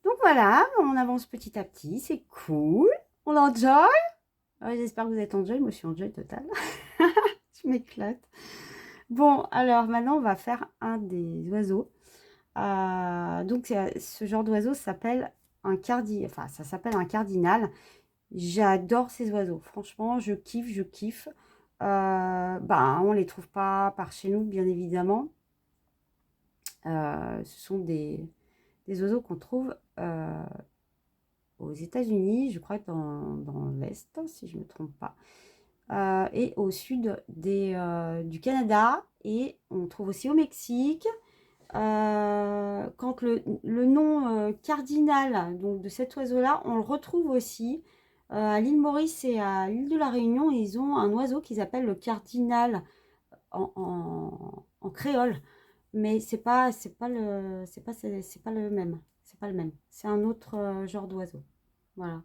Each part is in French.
Donc voilà, on avance petit à petit, c'est cool. On enjoy. Ouais, j'espère que vous êtes enjoy, moi je suis enjoy total. Je m'éclate. Bon, alors maintenant on va faire un des oiseaux. Donc ce genre d'oiseau s'appelle ça s'appelle un cardinal. J'adore ces oiseaux. Franchement, je kiffe, je kiffe. On les trouve pas par chez nous, bien évidemment. Ce sont des oiseaux qu'on trouve aux États-Unis, je crois dans l'Est, si je ne me trompe pas, et au sud du Canada, et on trouve aussi au Mexique. Quand le nom cardinal donc, de cet oiseau-là, on le retrouve aussi à l'île Maurice et à l'île de la Réunion. Ils ont un oiseau qu'ils appellent le cardinal en créole, mais c'est pas le même. C'est pas le même. C'est un autre genre d'oiseau. Voilà.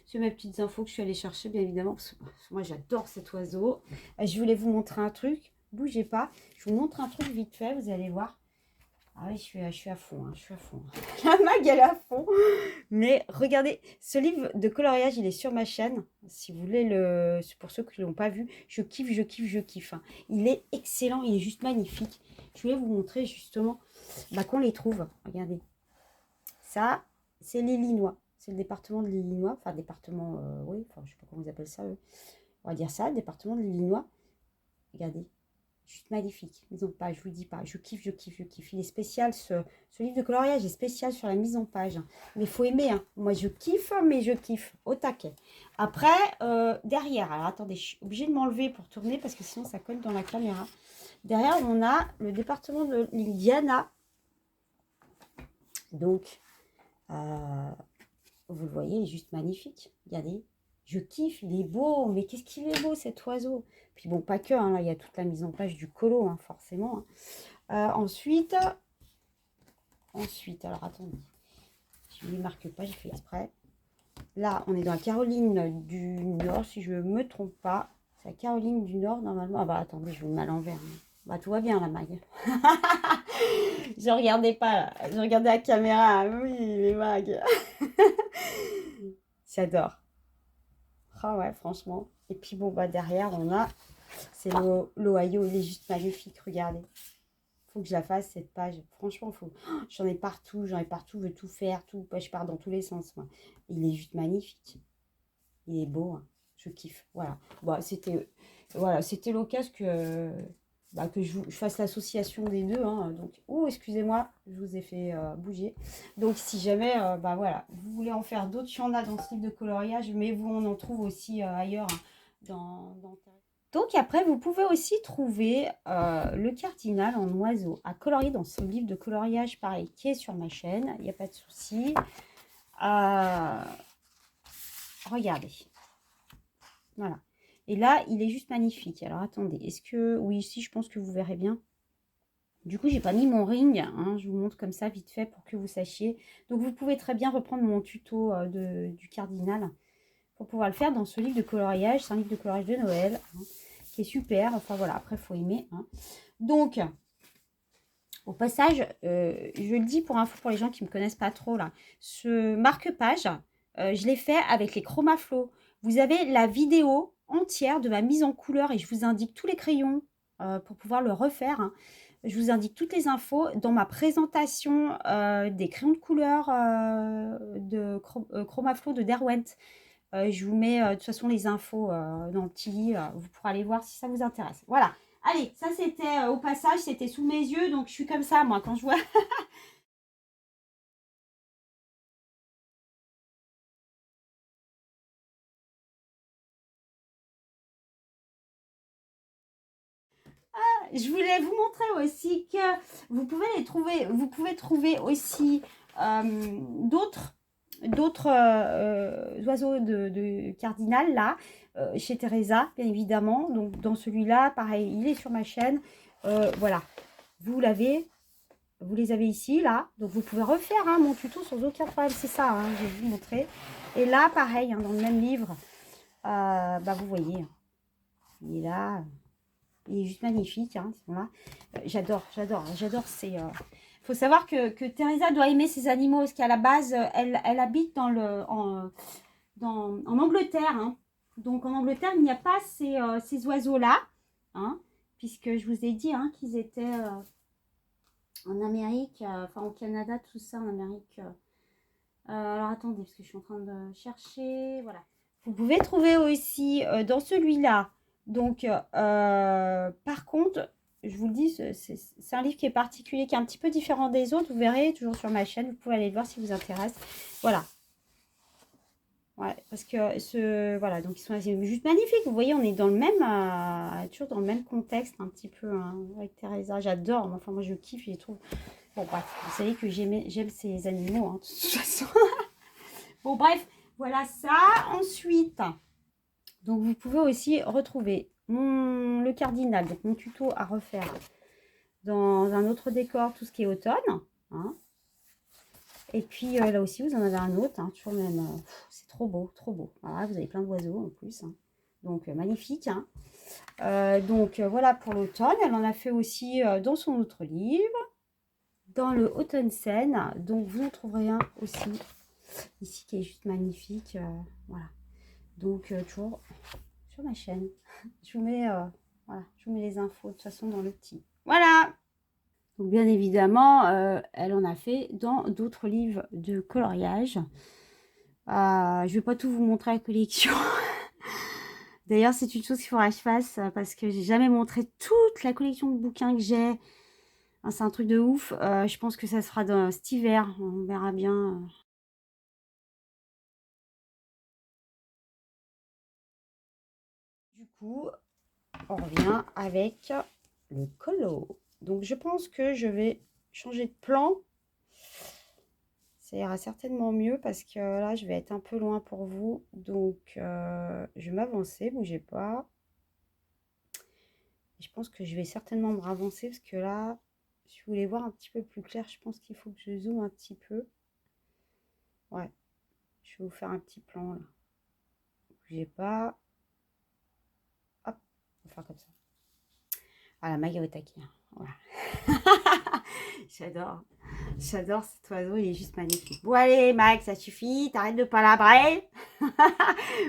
C'est mes petites infos que je suis allée chercher, bien évidemment, parce que moi j'adore cet oiseau. Je voulais vous montrer un truc. Bougez pas. Je vous montre un truc vite fait, vous allez voir. Ah oui, je suis à fond, hein, je suis à fond. La mag, elle est à fond. Mais regardez, ce livre de coloriage, il est sur ma chaîne. Si vous voulez pour ceux qui ne l'ont pas vu, je kiffe, je kiffe, je kiffe, hein. Il est excellent, il est juste magnifique. Je voulais vous montrer justement qu'on les trouve. Regardez. Ça, c'est l'Illinois. C'est le département de l'Illinois. Enfin, département, oui, enfin, je sais pas comment ils appellent ça, eux. On va dire ça, le département de l'Illinois. Regardez. Juste magnifique. Mise en page, je vous dis pas. Je kiffe, je kiffe, je kiffe. Il est spécial, ce livre de coloriage est spécial sur la mise en page. Mais il faut aimer, hein. Moi, je kiffe, mais je kiffe. Au taquet. Après, derrière, alors attendez, je suis obligée de m'enlever pour tourner parce que sinon ça colle dans la caméra. Derrière, on a le département de l'Indiana. Donc, vous le voyez, il est juste magnifique. Regardez. Je kiffe, il est beau, mais qu'est-ce qu'il est beau cet oiseau. Puis bon, pas que, hein, là, il y a toute la mise en page du colo, hein, forcément. Ensuite, alors attendez, je ne marque pas, j'ai fait exprès. Là, on est dans la Caroline du Nord, si je ne me trompe pas. C'est la Caroline du Nord, normalement. Ah bah attendez, je vous le mets à l'envers. Bah tout va bien, la mag. Je regardais pas, là. Je regardais la caméra. Oui, les mags. J'adore. Ah ouais, franchement. Et puis bon, bah derrière, on a, c'est l'Ohio, il est juste magnifique, regardez. Faut que je la fasse, cette page. Franchement, faut. Oh, j'en ai partout, je veux tout faire, tout. Je pars dans tous les sens, moi. Il est juste magnifique. Il est beau, hein. Je kiffe. Voilà. Bon, c'était l'occasion que je fasse l'association des deux, hein. Donc, oh, excusez-moi, je vous ai fait bouger. Donc, si jamais, voilà, vous voulez en faire d'autres, il y en a dans ce livre de coloriage, mais on en trouve aussi ailleurs, hein, dans donc après, vous pouvez aussi trouver le cardinal en oiseau à colorier dans ce livre de coloriage, pareil, qui est sur ma chaîne. Il n'y a pas de souci. Regardez. Voilà. Et là, il est juste magnifique. Alors, attendez. Est-ce que... Oui, ici, je pense que vous verrez bien. Du coup, j'ai pas mis mon ring. Hein, je vous montre comme ça, vite fait, pour que vous sachiez. Donc, vous pouvez très bien reprendre mon tuto du cardinal pour pouvoir le faire dans ce livre de coloriage. C'est un livre de coloriage de Noël, hein, qui est super. Enfin, voilà. Après, il faut aimer, hein. Donc, au passage, je le dis pour info pour les gens qui ne me connaissent pas trop, là. Ce marque-page, je l'ai fait avec les ChromaFlow. Vous avez la vidéo entière de ma mise en couleur et je vous indique tous les crayons pour pouvoir le refaire, hein. Je vous indique toutes les infos dans ma présentation des crayons de couleur de ChromaFlow de Derwent. Je vous mets de toute façon les infos dans le petit livre. Vous pourrez aller voir si ça vous intéresse. Voilà. Allez, ça c'était au passage, c'était sous mes yeux. Donc je suis comme ça, moi, quand je vois... Je voulais vous montrer aussi que vous pouvez trouver aussi d'autres oiseaux de cardinal là, chez Teresa, bien évidemment. Donc dans celui-là, pareil, il est sur ma chaîne. Voilà, vous les avez ici, là. Donc vous pouvez refaire, hein, mon tuto sans aucun problème. C'est ça, hein, je vais vous montrer. Et là, pareil, hein, dans le même livre, vous voyez, hein, il est là. Il est juste magnifique, hein, voilà. J'adore ces... faut savoir que Teresa doit aimer ses animaux, parce qu'à la base, elle habite en Angleterre. Hein. Donc, en Angleterre, il n'y a pas ces oiseaux-là, hein, puisque je vous ai dit hein, qu'ils étaient en Amérique, enfin au Canada, tout ça, en Amérique. Alors, attendez, parce que je suis en train de chercher. Voilà. Vous pouvez trouver aussi dans celui-là. Donc, par contre, je vous le dis, c'est un livre qui est particulier, qui est un petit peu différent des autres. Vous verrez, toujours sur ma chaîne. Vous pouvez aller le voir si vous intéresse. Voilà. Ouais, parce que voilà, donc ils sont juste magnifiques. Vous voyez, on est dans le même, toujours dans le même contexte, un petit peu, hein, avec Teresa. J'adore. Enfin, moi, je kiffe, je les trouve. Bon, bref, vous savez que j'aime ces animaux, hein, de toute façon. Bon, bref, voilà ça. Ensuite, donc vous pouvez aussi retrouver le cardinal, donc mon tuto à refaire dans un autre décor, tout ce qui est automne. Hein. Et puis là aussi, vous en avez un autre, hein, toujours même. C'est trop beau, trop beau. Voilà, vous avez plein d'oiseaux en plus. Hein. Donc magnifique. Hein. Donc voilà pour l'automne. Elle en a fait aussi dans son autre livre. Dans le Autumn Scène. Donc vous en trouverez un aussi ici qui est juste magnifique. Voilà. Donc toujours sur ma chaîne. Je vous mets, voilà, je vous mets les infos de toute façon dans le petit. Voilà. Donc bien évidemment, elle en a fait dans d'autres livres de coloriage. Je ne vais pas tout vous montrer la collection. D'ailleurs, c'est une chose qu'il faudra que je fasse parce que j'ai jamais montré toute la collection de bouquins que j'ai. Hein, c'est un truc de ouf. Je pense que ça se fera dans cet hiver. On verra bien. Du coup, on revient avec le colo. Donc, je pense que je vais changer de plan. Ça ira certainement mieux parce que là, je vais être un peu loin pour vous. Donc, je vais m'avancer, bougez pas. Et je pense que je vais certainement me ravancer parce que là, si vous voulez voir un petit peu plus clair, je pense qu'il faut que je zoome un petit peu. Ouais, je vais vous faire un petit plan là. Bougez pas. Hop, on va faire comme ça. Voilà, Maga au taquet. Voilà. J'adore. J'adore cet oiseau, il est juste magnifique. Bon, allez, Max, ça suffit. T'arrêtes de palabrer.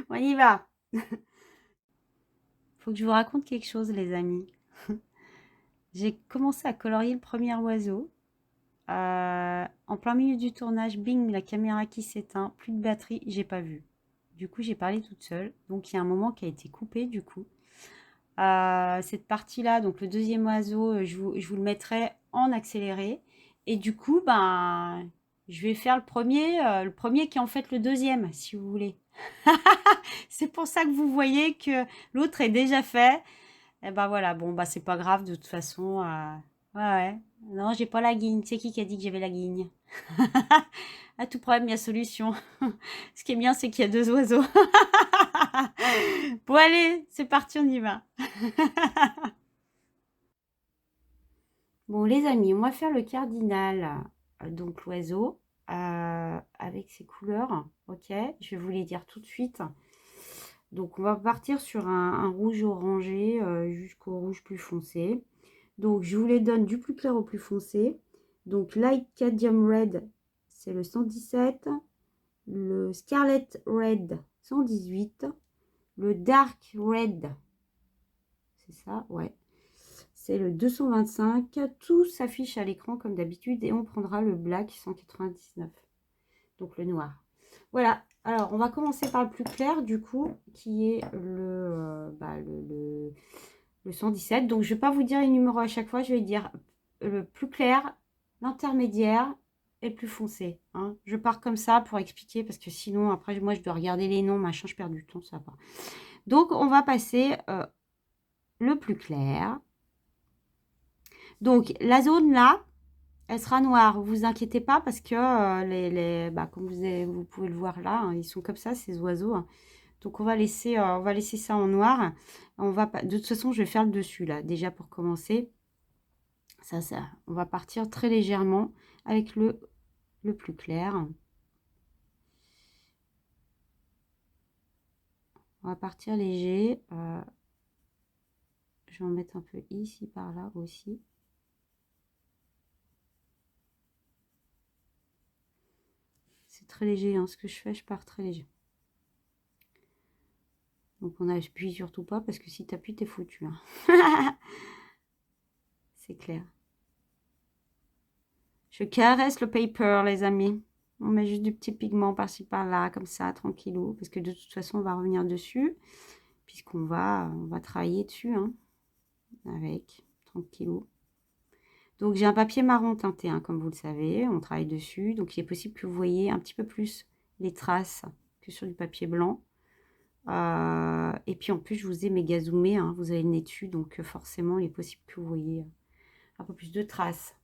On y va. Faut que je vous raconte quelque chose, les amis. J'ai commencé à colorier le premier oiseau. En plein milieu du tournage, bing, la caméra qui s'éteint, plus de batterie, j'ai pas vu. Du coup, j'ai parlé toute seule. Donc, il y a un moment qui a été coupé, du coup. Cette partie-là, donc le deuxième oiseau, je vous le mettrai en accéléré. Et du coup, ben, je vais faire le premier qui est en fait le deuxième, si vous voulez. C'est pour ça que vous voyez que l'autre est déjà fait. Et ben voilà, bon, bah c'est pas grave de toute façon. Ouais, ouais. Non, j'ai pas la guigne. C'est qui a dit que j'avais la guigne? À tout problème, il y a solution. Ce qui est bien, c'est qu'il y a deux oiseaux. Bon, allez, c'est parti, on y va. Bon, les amis, on va faire le cardinal, donc l'oiseau, avec ses couleurs. Ok, je vais vous les dire tout de suite. Donc, on va partir sur un rouge orangé jusqu'au rouge plus foncé. Donc, je vous les donne du plus clair au plus foncé. Donc, Light Cadmium Red, c'est le 117. Le Scarlet Red, 118. Le Dark Red, c'est ça, ouais. C'est le 225. Tout s'affiche à l'écran comme d'habitude. Et on prendra le Black 199. Donc, le noir. Voilà. Alors, on va commencer par le plus clair, du coup, qui est le 117. Donc, je ne vais pas vous dire les numéros à chaque fois. Je vais dire le plus clair, l'intermédiaire et le plus foncé. Hein. Je pars comme ça pour expliquer parce que sinon, après, moi, je dois regarder les noms, machin, je perds du temps, ça va pas. Donc, on va passer le plus clair. Donc, la zone là, elle sera noire. Vous inquiétez pas parce que comme vous pouvez le voir là, hein, ils sont comme ça, ces oiseaux. Hein. Donc, on va laisser ça en noir. De toute façon, je vais faire le dessus là, déjà pour commencer. Ça, on va partir très légèrement avec le plus clair. On va partir léger. Je vais en mettre un peu ici, par là aussi. très léger, hein, ce que je fais, je pars très léger. Donc on n'appuie surtout pas, parce que si tu appuies, t'es foutu. Hein. C'est clair. Je caresse le paper, les amis. On met juste du petit pigment par-ci par-là, comme ça, tranquillou. Parce que de toute façon, on va revenir dessus. Puisqu'on on va travailler dessus. Hein, avec, tranquillou. Donc j'ai un papier marron teinté, hein, comme vous le savez. On travaille dessus. Donc il est possible que vous voyez un petit peu plus les traces que sur du papier blanc. Et puis en plus, je vous ai méga zoomé. Hein, vous avez le nez dessus. Donc forcément, il est possible que vous voyez un peu plus de traces.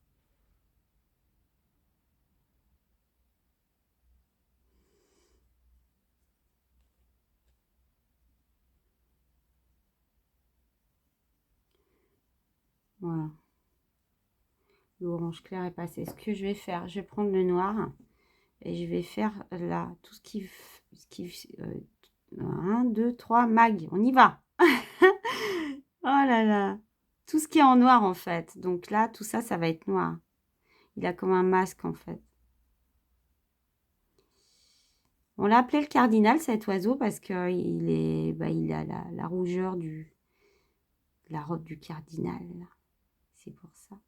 Voilà. L'orange clair est passé. Ce que je vais faire, je vais prendre le noir et je vais faire là tout ce qui 1, 2, 3, mag. On y va. Oh là là. Tout ce qui est en noir en fait. Donc là, tout ça, ça va être noir. Il a comme un masque en fait. On l'a appelé le cardinal, cet oiseau, parce qu'il est, il a la rougeur la robe du cardinal. C'est pour ça.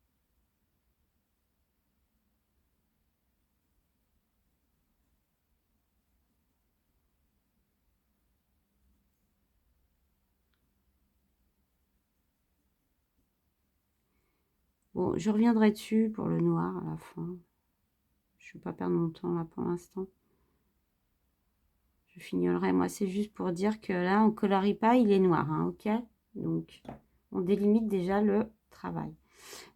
Bon, je reviendrai dessus pour le noir à la fin. Je ne vais pas perdre mon temps là pour l'instant. Je fignolerai. Moi, c'est juste pour dire que là, on ne colorie pas, il est noir. Hein, ok? Donc, on délimite déjà le travail.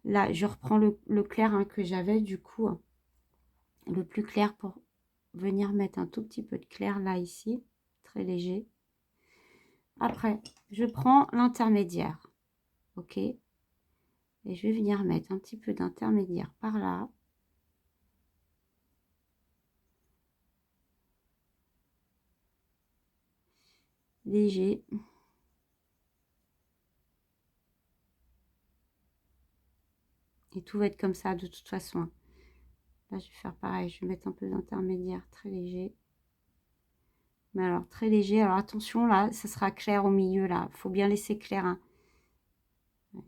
Là, je reprends le clair hein, que j'avais du coup. Le plus clair pour venir mettre un tout petit peu de clair là, ici. Très léger. Après, je prends l'intermédiaire. Ok? Et je vais venir mettre un petit peu d'intermédiaire par là. Léger. Et tout va être comme ça de toute façon. Là, je vais faire pareil. Je vais mettre un peu d'intermédiaire très léger. Mais alors, très léger. Alors, attention, là, ça sera clair au milieu, là. Il faut bien laisser clair. Hein. Je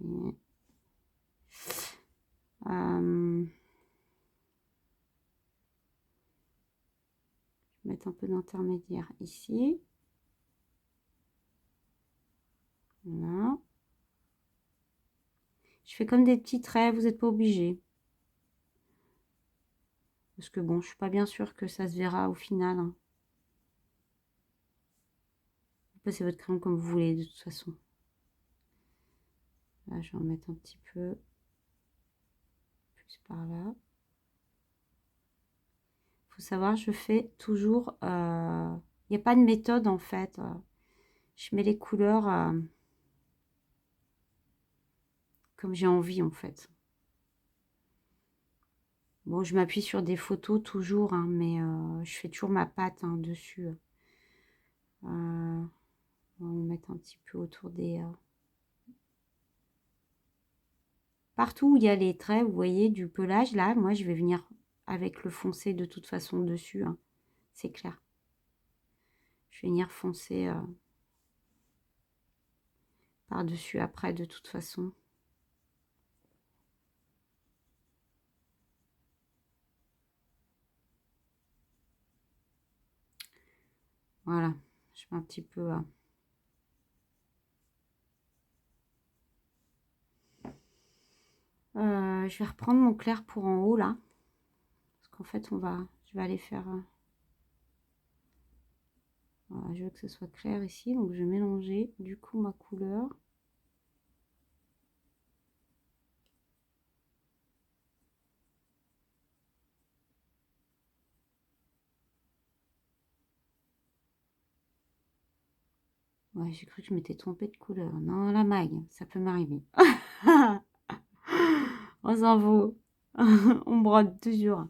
vais mettre un peu d'intermédiaire ici. Voilà. Je fais comme des petits traits. Vous n'êtes pas obligé. Parce que bon, je suis pas bien sûre que ça se verra au final. Hein. Vous passez votre crayon comme vous voulez, de toute façon. Là, je vais en mettre un petit peu plus par là. Il faut savoir, je fais toujours... Il n'y a pas de méthode, en fait. Je mets les couleurs comme j'ai envie, en fait. Bon, je m'appuie sur des photos toujours, hein, mais je fais toujours ma patte hein, dessus. On va en mettre un petit peu autour des... Partout où il y a les traits, vous voyez, du pelage, là, moi, je vais venir avec le foncé de toute façon dessus. Hein. C'est clair. Je vais venir foncer par-dessus après, de toute façon. Voilà. Je mets un petit peu... je vais reprendre mon clair pour en haut, là. Parce qu'en fait, je vais aller faire... voilà, je veux que ce soit clair ici. Donc, je vais mélanger, du coup, ma couleur. Ouais, j'ai cru que je m'étais trompée de couleur. Non, la maille, ça peut m'arriver. On s'en vaut. On brode toujours.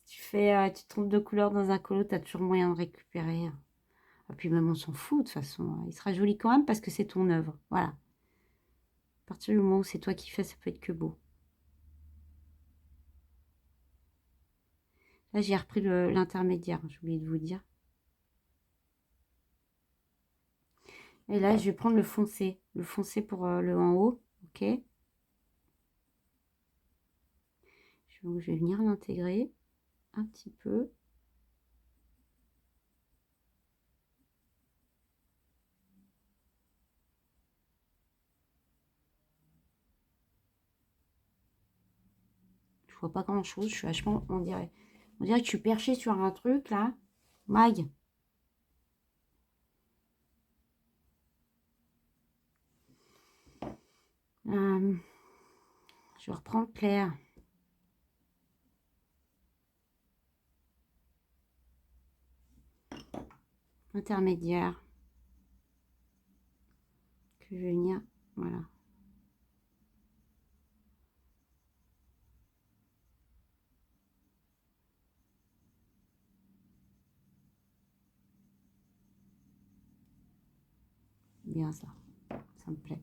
Si tu te trompes de couleur dans un colo, tu as toujours moyen de récupérer. Et puis même, on s'en fout de toute façon. Il sera joli quand même parce que c'est ton œuvre. Voilà. À partir du moment où c'est toi qui fais, ça peut être que beau. Là, j'ai repris l'intermédiaire, j'ai oublié de vous dire. Et là, je vais prendre le foncé pour le en haut, ok. Donc, je vais venir l'intégrer un petit peu. Je vois pas grand chose, je suis vachement, on dirait que je suis perchée sur un truc là. Mag. Je reprends le clair. Intermédiaire. Que je vais venir, voilà. Bien ça, ça me plaît.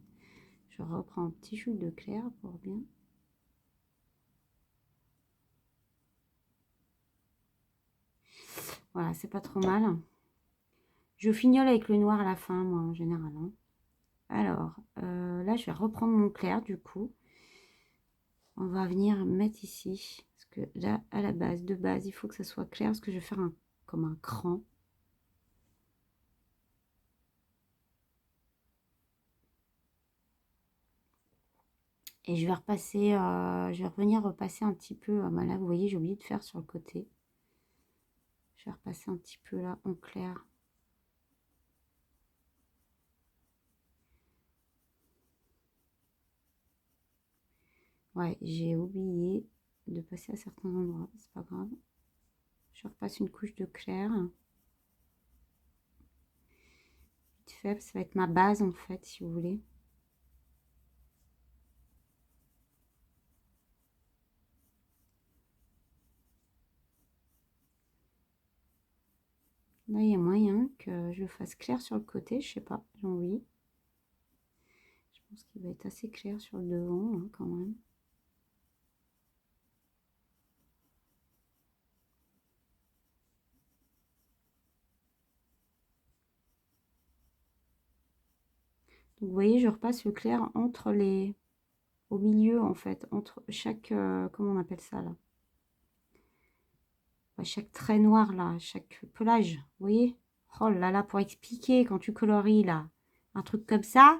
Je reprends un petit chou de clair pour bien. Voilà, c'est pas trop mal. Je fignole avec le noir à la fin, moi, en général. Hein. Alors, là, je vais reprendre mon clair, du coup. On va venir mettre ici. Parce que là, à la base, de base, il faut que ça soit clair. Parce que je vais faire comme un cran. Et je vais repasser, je vais revenir repasser un petit peu. Là, vous voyez, j'ai oublié de faire sur le côté. Je vais repasser un petit peu là, en clair. Ouais, j'ai oublié de passer à certains endroits. C'est pas grave. Je repasse une couche de clair. Vite fait, ça va être ma base en fait, si vous voulez. Là, il y a moyen que je fasse clair sur le côté, je sais pas, j'ai envie. Je pense qu'il va être assez clair sur le devant, hein, quand même. Donc, vous voyez, je repasse le clair entre les... au milieu, en fait, entre chaque... comment on appelle ça, là? Chaque trait noir, là, chaque pelage, vous voyez? Oh là là, pour expliquer, quand tu colories, là, un truc comme ça...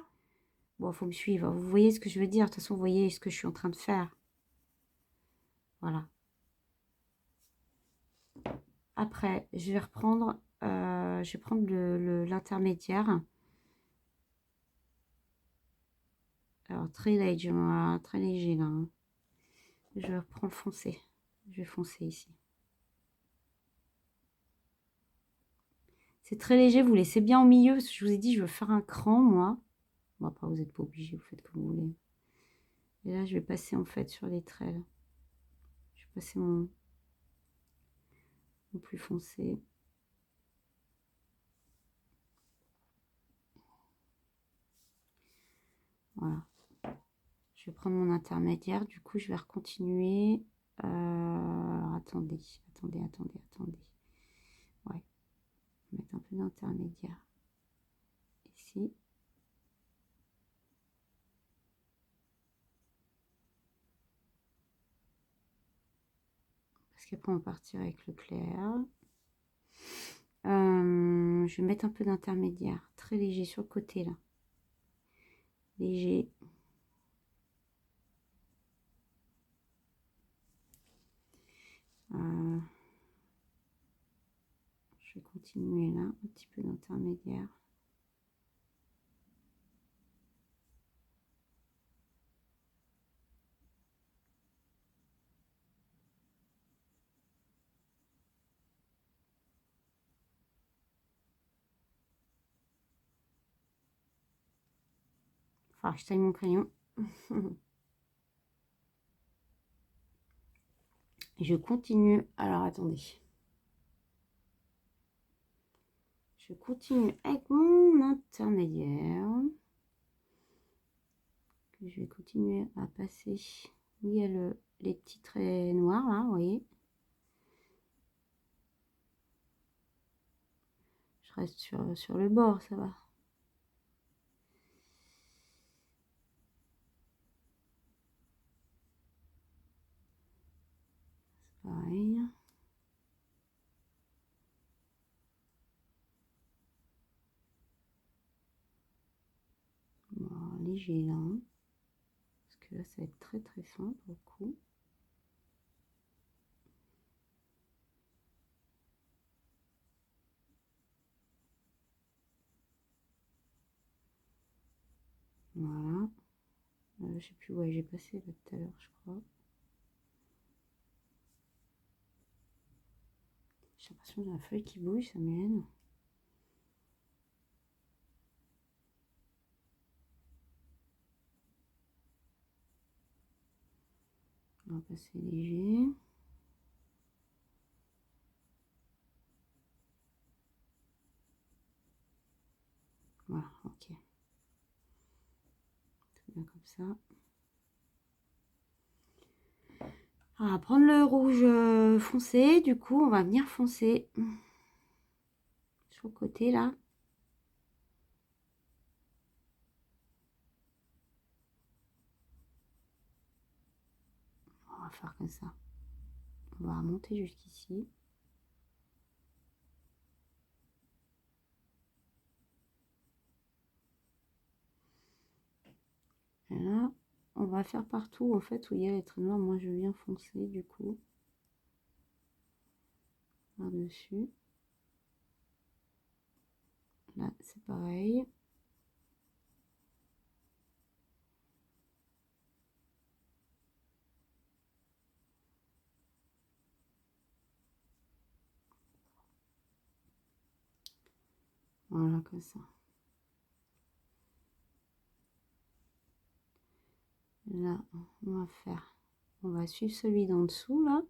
Bon, il faut me suivre. Vous voyez ce que je veux dire? De toute façon, vous voyez ce que je suis en train de faire. Voilà. Après, je vais reprendre... je vais prendre l'intermédiaire. Alors, très léger, très léger là. Hein. Je reprends le foncé. Je vais foncer ici. C'est très léger, vous laissez bien au milieu, parce que je vous ai dit, je veux faire un cran, moi. Bon, après, vous n'êtes pas obligé, vous faites comme vous voulez. Et là, je vais passer en fait sur les traits. Là. Je vais passer mon plus foncé. Voilà. Je vais prendre mon intermédiaire. Du coup, je vais recontinuer. Attendez. Ouais. Mettre un peu d'intermédiaire. Ici. Parce qu'après, on va partir avec le clair. Je vais mettre un peu d'intermédiaire. Très léger sur le côté, là. Léger. Je vais continuer là, un petit peu d'intermédiaire. Enfin, je taille mon crayon. Je continue. Alors, attendez. Je continue avec mon intermédiaire. Je vais continuer à passer. Il y a les petits traits noirs là, vous voyez. reste sur le bord, ça va. Pareil. Bon, léger là. Hein. Parce que là, ça va être très très fin pour le coup. Voilà. Je sais plus où j'ai passé là tout à l'heure, je crois. J'ai l'impression que j'ai la feuille qui bouge, ça m'aide. On va passer léger. Voilà, ok. Tout bien comme ça. On va prendre le rouge foncé. Du coup, on va venir foncer sur le côté là. On va faire comme ça. On va remonter jusqu'ici. Et là, on va faire partout en fait où il y a les traits noirs. Moi, je viens foncer du coup par-dessus. Là, c'est pareil. Voilà, comme ça. Là, on va suivre celui d'en dessous là.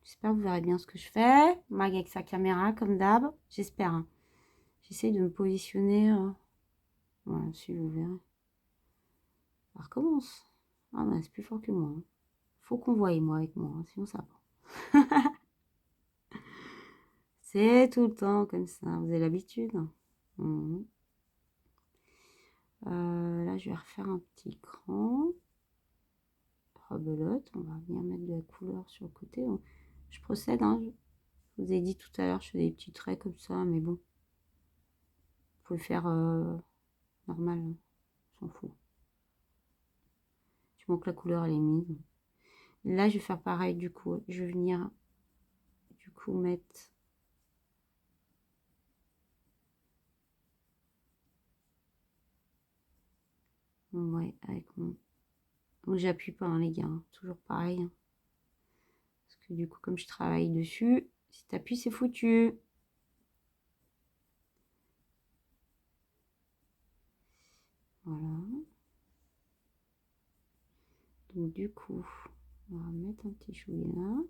J'espère que vous verrez bien ce que je fais. Mag avec sa caméra comme d'hab. J'espère. Hein. J'essaie de me positionner. Voilà, si vous verrez. Ça recommence. Ah ben, c'est plus fort que moi. Hein. Faut qu'on voie moi avec moi, hein, sinon ça va pas. C'est tout le temps comme ça. Vous avez l'habitude. Mmh. Là, je vais refaire un petit cran. Rebelote. On va venir mettre de la couleur sur le côté. Je procède. Hein. Je vous ai dit tout à l'heure, je fais des petits traits comme ça. Mais bon. Vous pouvez faire normal. Hein. On s'en fout. Du moment que la couleur elle est mise. Là, je vais faire pareil du coup. Je vais venir du coup mettre... Ouais, avec mon... Donc j'appuie pas, hein, les gars. Hein. Toujours pareil. Hein. Parce que du coup, comme je travaille dessus, si tu appuies, c'est foutu. Voilà. Donc du coup, on va mettre un petit chouïa là.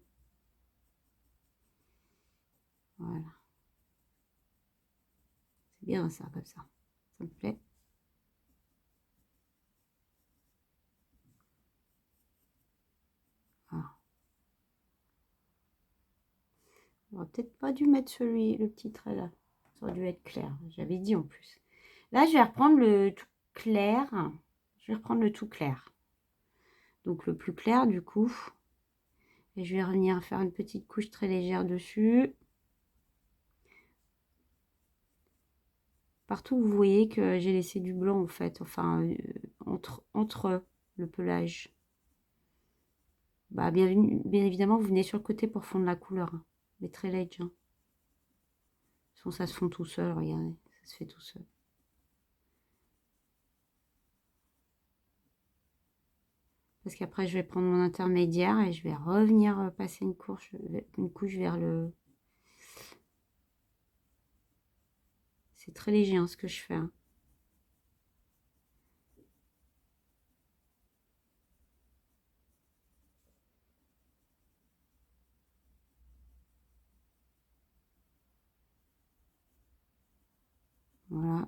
Voilà. C'est bien ça, comme ça. Ça me plaît. Voilà. On aurait peut-être pas dû mettre le petit trait là. Ça aurait dû être clair. J'avais dit en plus. Là, je vais reprendre le tout clair. Je vais reprendre le tout clair. Donc le plus clair du coup. Et je vais revenir faire une petite couche très légère dessus. Partout, vous voyez que j'ai laissé du blanc en fait. Enfin, entre le pelage. Bah, bien évidemment, vous venez sur le côté pour fondre la couleur. Hein. Mais très léger. Hein. Sinon, ça se fond tout seul, regardez. Ça se fait tout seul. Parce qu'après, je vais prendre mon intermédiaire et je vais revenir passer une couche vers le... C'est très léger hein, ce que je fais. Hein. Voilà.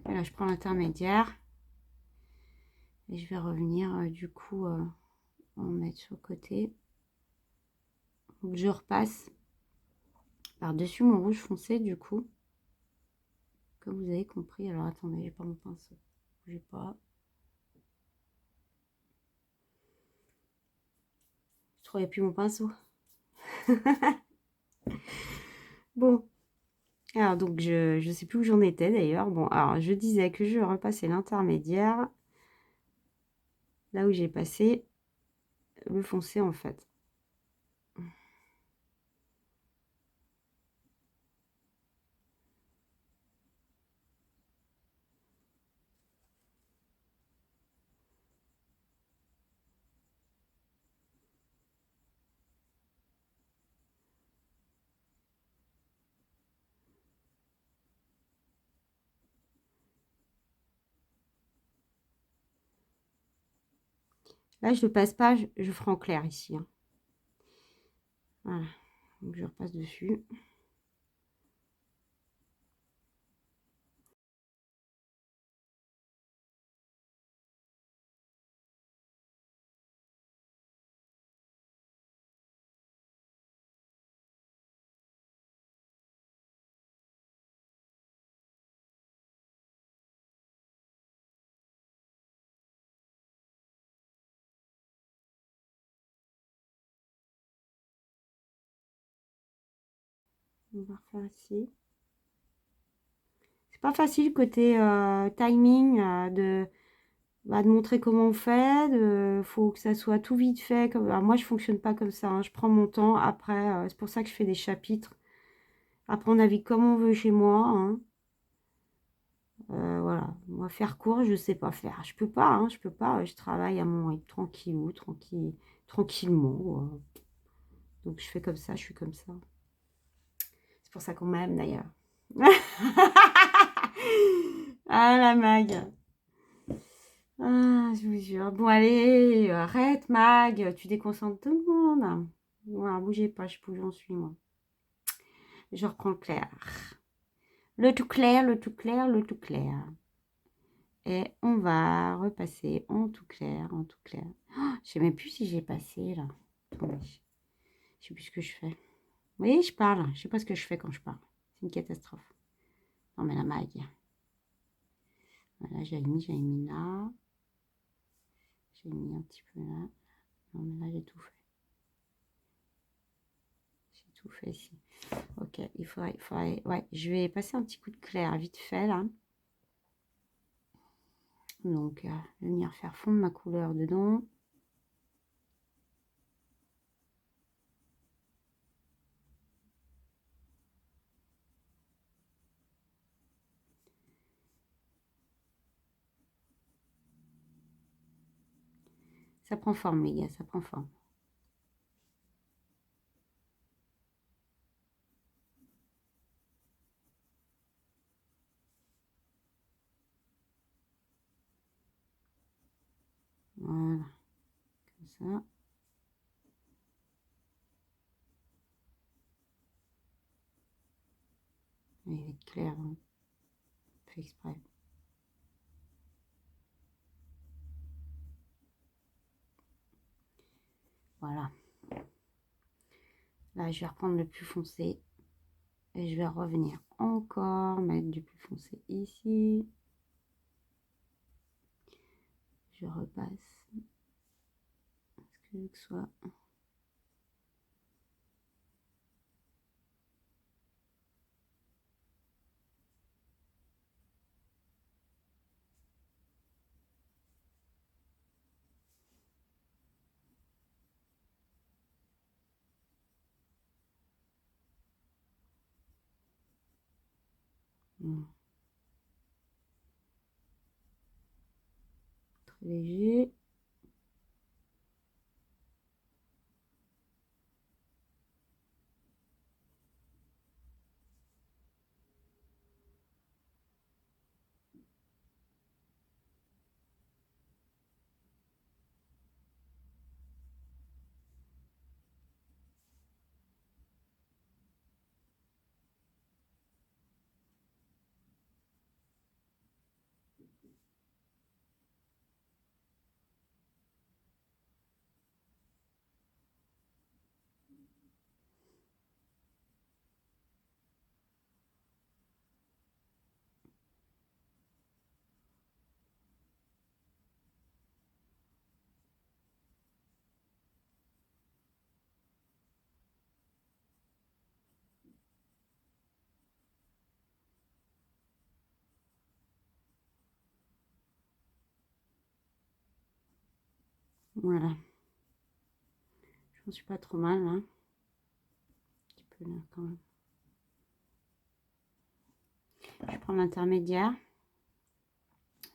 Et là, je prends l'intermédiaire. Et je vais revenir du coup en mettre sur le côté. Donc je repasse par-dessus mon rouge foncé du coup. Comme vous avez compris. Alors attendez, j'ai pas mon pinceau. J'ai pas. Je trouvais plus mon pinceau. Bon. Alors donc je sais plus où j'en étais d'ailleurs. Bon, alors je disais que je repassais l'intermédiaire. Là où j'ai passé le foncé en fait. Là, je ne passe pas, je ferai en clair ici. Hein. Voilà, donc je repasse dessus. On va refaire ici. C'est pas facile côté timing de montrer comment on fait. Faut que ça soit tout vite fait. Alors, moi, je fonctionne pas comme ça. Hein. Je prends mon temps. Après, c'est pour ça que je fais des chapitres. Après, on navigue comme on veut chez moi. Hein. Voilà. Moi, faire court, je sais pas faire. Je peux pas. Hein. Je peux pas. Je travaille à mon rythme, tranquillou, tranquillement. Donc, je fais comme ça. Je suis comme ça. C'est pour ça qu'on m'aime d'ailleurs. Ah la Mag. Ah, je vous jure. Bon, allez, arrête, Mag. Tu déconcentres tout le monde. Voilà, bougez pas, je sais plus où j'en suis, moi. Je reprends le clair. Le tout clair, le tout clair, le tout clair. Et on va repasser en tout clair, en tout clair. Oh, je sais même plus si j'ai passé, là. Attendez. Je sais plus ce que je fais. Oui, je parle. Je sais pas ce que je fais quand je parle. C'est une catastrophe. Non, mais la Mag. Voilà, j'avais mis là. J'ai mis un petit peu là. Non, mais là, j'ai tout fait. J'ai tout fait ici. Ok, il faudrait... Ouais, je vais passer un petit coup de clair vite fait, là. Donc, je vais venir faire fondre ma couleur dedans. Ça prend forme, les gars, ça prend forme. Voilà, comme ça. Il va être clair, hein. Fait exprès. Voilà. Là, je vais reprendre le plus foncé. Et je vais revenir encore mettre du plus foncé ici. Je repasse. Est-ce que je veux que ce soit... Très léger. Voilà. Je m'en suis pas trop mal, hein. Un petit peu là, quand même. Je prends l'intermédiaire.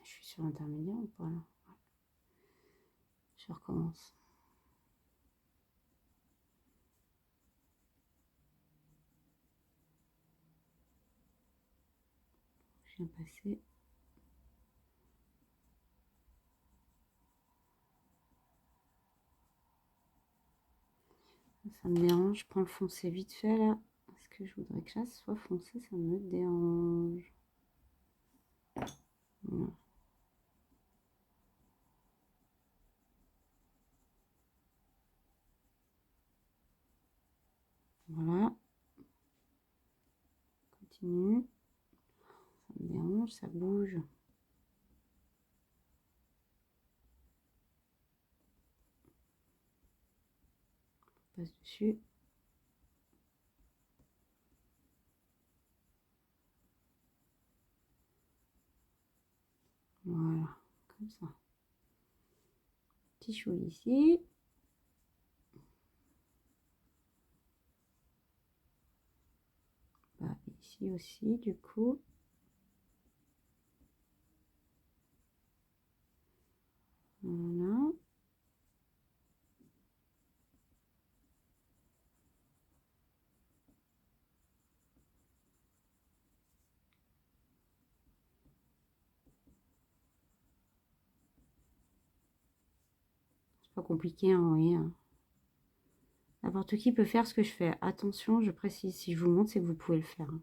Je suis sur l'intermédiaire ou pas là? Je recommence. Je viens passer. Ça me dérange. Je prends le foncé vite fait là. Est-ce que je voudrais que ça soit foncé? Ça me dérange. Voilà. Voilà. Continue. Ça me dérange, ça bouge. On passe dessus. Voilà, comme ça. Petit chou ici. Bah, ici aussi, du coup. Voilà. C'est pas compliqué, hein, vous voyez, hein. N'importe qui peut faire ce que je fais. Attention, je précise, si je vous montre, c'est que vous pouvez le faire, hein.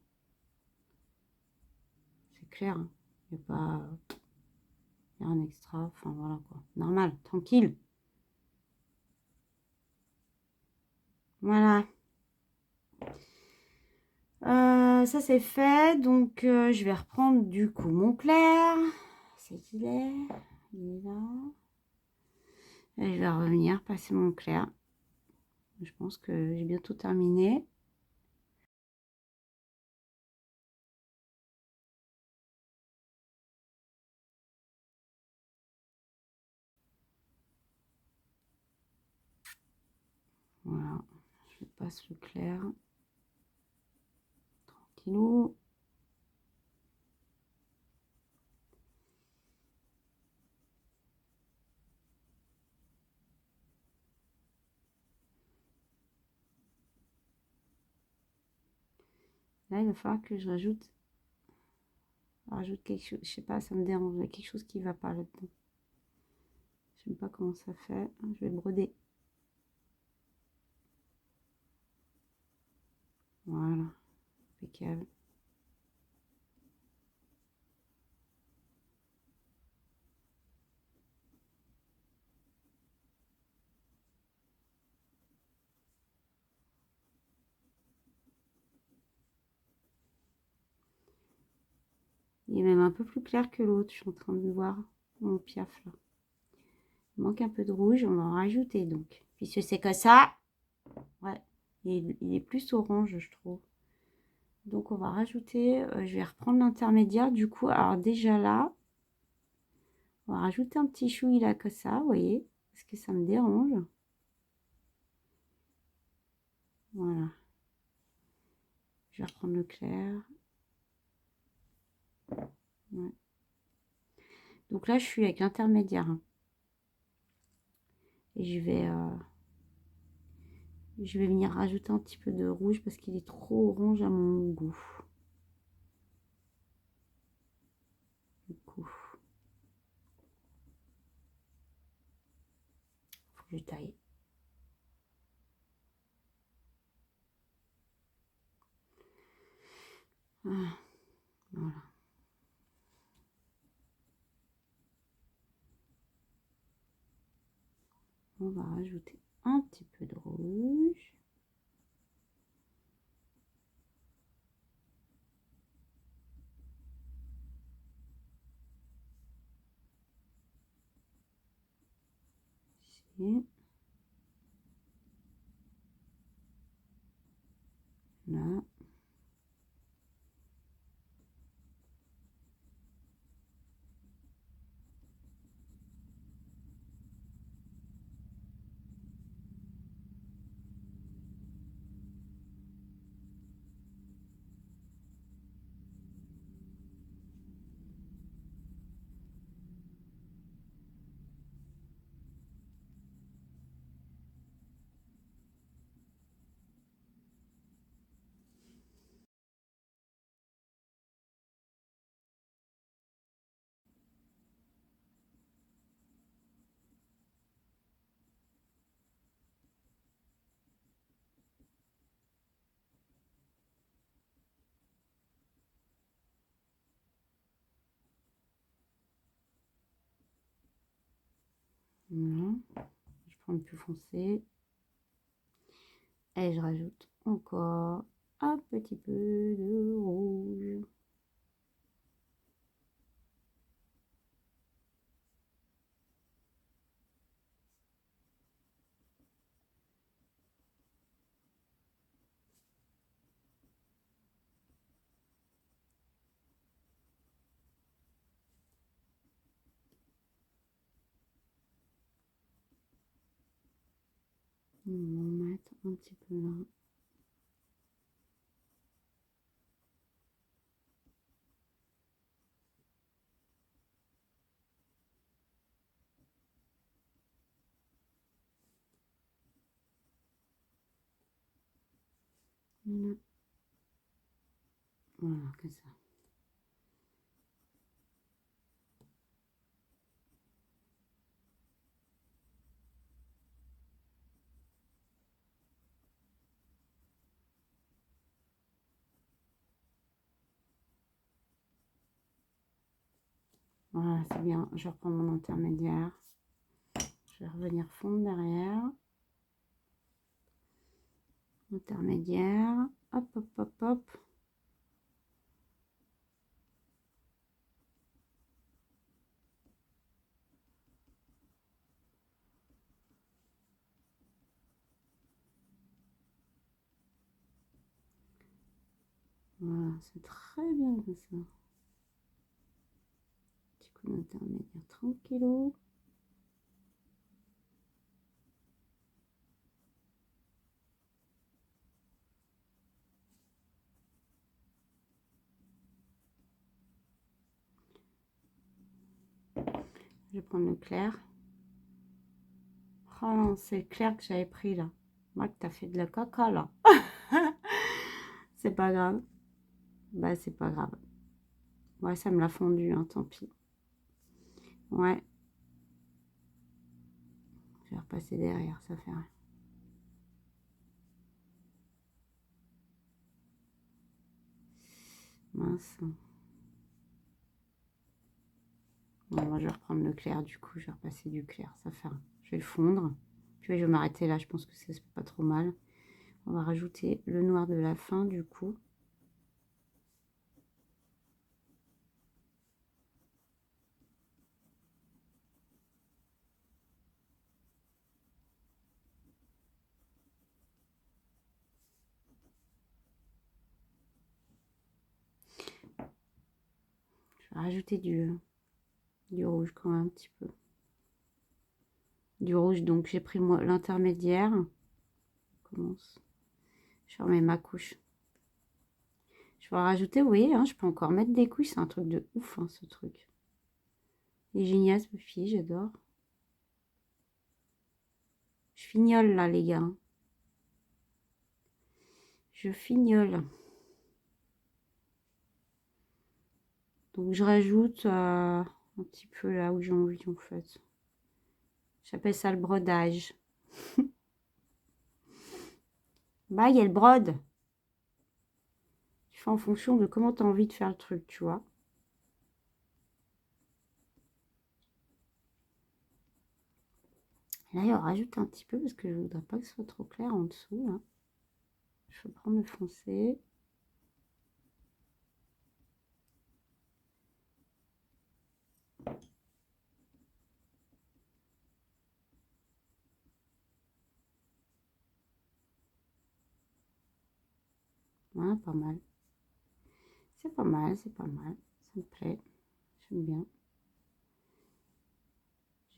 C'est clair, hein. Il n'y a pas... Il y a un extra, enfin voilà quoi. Normal, tranquille. Voilà. Ça c'est fait, donc je vais reprendre du coup mon clair. C'est qu'il est. Il est là. Et je vais revenir passer mon clair. Je pense que j'ai bientôt terminé. Voilà, je passe le clair. Tranquillou. Là, il va falloir que je rajoute quelque chose. Je sais pas, ça me dérange. Il y a quelque chose qui va pas là-dedans. Je sais pas comment ça fait. Je vais broder. Voilà, impeccable. Il est même un peu plus clair que l'autre. Je suis en train de voir mon piaf là. Il manque un peu de rouge. On va en rajouter donc. Puisque c'est que ça. Ouais, il est plus orange, je trouve. Donc, on va rajouter. Je vais reprendre l'intermédiaire du coup. Alors, déjà là, on va rajouter un petit chouï là que ça, vous voyez. Parce que ça me dérange. Voilà. Je vais reprendre le clair. Ouais. Donc là, je suis avec l'intermédiaire, hein. Et je vais venir rajouter un petit peu de rouge parce qu'il est trop orange à mon goût. Du coup, faut que je taille. Ah, voilà. On va rajouter un petit peu de rouge. Ici. Là. Voilà. Je prends le plus foncé. Et je rajoute encore un petit peu de rouge. On va mettre un petit peu là. Voilà, voilà, comme ça. Voilà, c'est bien. Je reprends mon intermédiaire. Je vais revenir fondre derrière. Intermédiaire. Hop, hop, hop, hop. Voilà, c'est très bien comme ça. Petit coup d'intermédiaire tranquillou. Je vais prendre le clair. Oh non, c'est le clair que j'avais pris là. Moi, que t'as fait de la caca là. C'est pas grave. Bah, c'est pas grave. Ouais, ça me l'a fondu, hein, tant pis. Ouais. Je vais repasser derrière, ça fait rien. Mince. Bon, moi, je vais reprendre le clair du coup. Je vais repasser du clair, ça fait rien. Je vais le fondre. Puis je vais m'arrêter là, je pense que c'est pas trop mal. On va rajouter le noir de la fin du coup. Je vais rajouter du rouge quand même un petit peu. Du rouge, donc j'ai pris moi l'intermédiaire. Commence. Je remets ma couche. Je vais rajouter, vous voyez, hein, je peux encore mettre des couches. C'est un truc de ouf, hein, ce truc. Il est génial, ce fille, j'adore. Je fignole là, les gars. Je fignole. Donc je rajoute un petit peu là où j'ai envie en fait. J'appelle ça le brodage. Bah, il y a le brode. Tu fais en fonction de comment tu as envie de faire le truc, tu vois. Et là, il rajoute un petit peu parce que je voudrais pas que ce soit trop clair en dessous. Là. Je vais prendre le foncé. Voilà, pas mal. C'est pas mal, c'est pas mal. Ça me plaît. J'aime bien.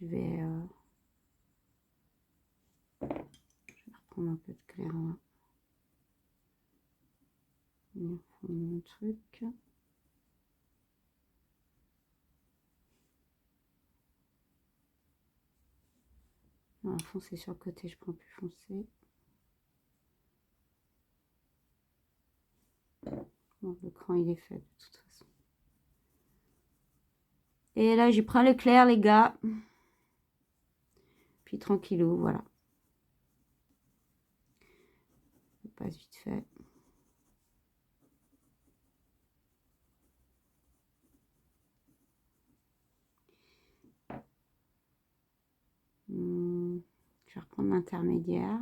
Je vais reprendre un peu de clair là. Venir fondre mon truc. Alors, foncé sur le côté, je prends plus foncé. Bon, le cran, il est fait de toute façon. Et là, j'y prends le clair, les gars. Puis tranquillou, voilà. Je passe vite fait. prendre l'intermédiaire.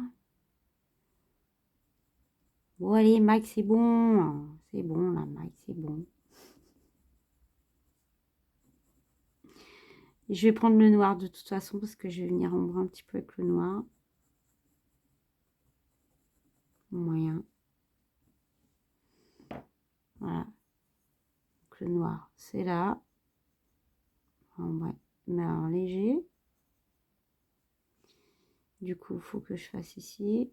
Bon, allez, Mike, c'est bon. C'est bon, là, Mike, c'est bon. Et je vais prendre le noir de toute façon parce que je vais venir ombrer un petit peu avec le noir. Moyen. Voilà. Donc, le noir, c'est là. Ouais. Mais en léger. Du coup, il faut que je fasse ici.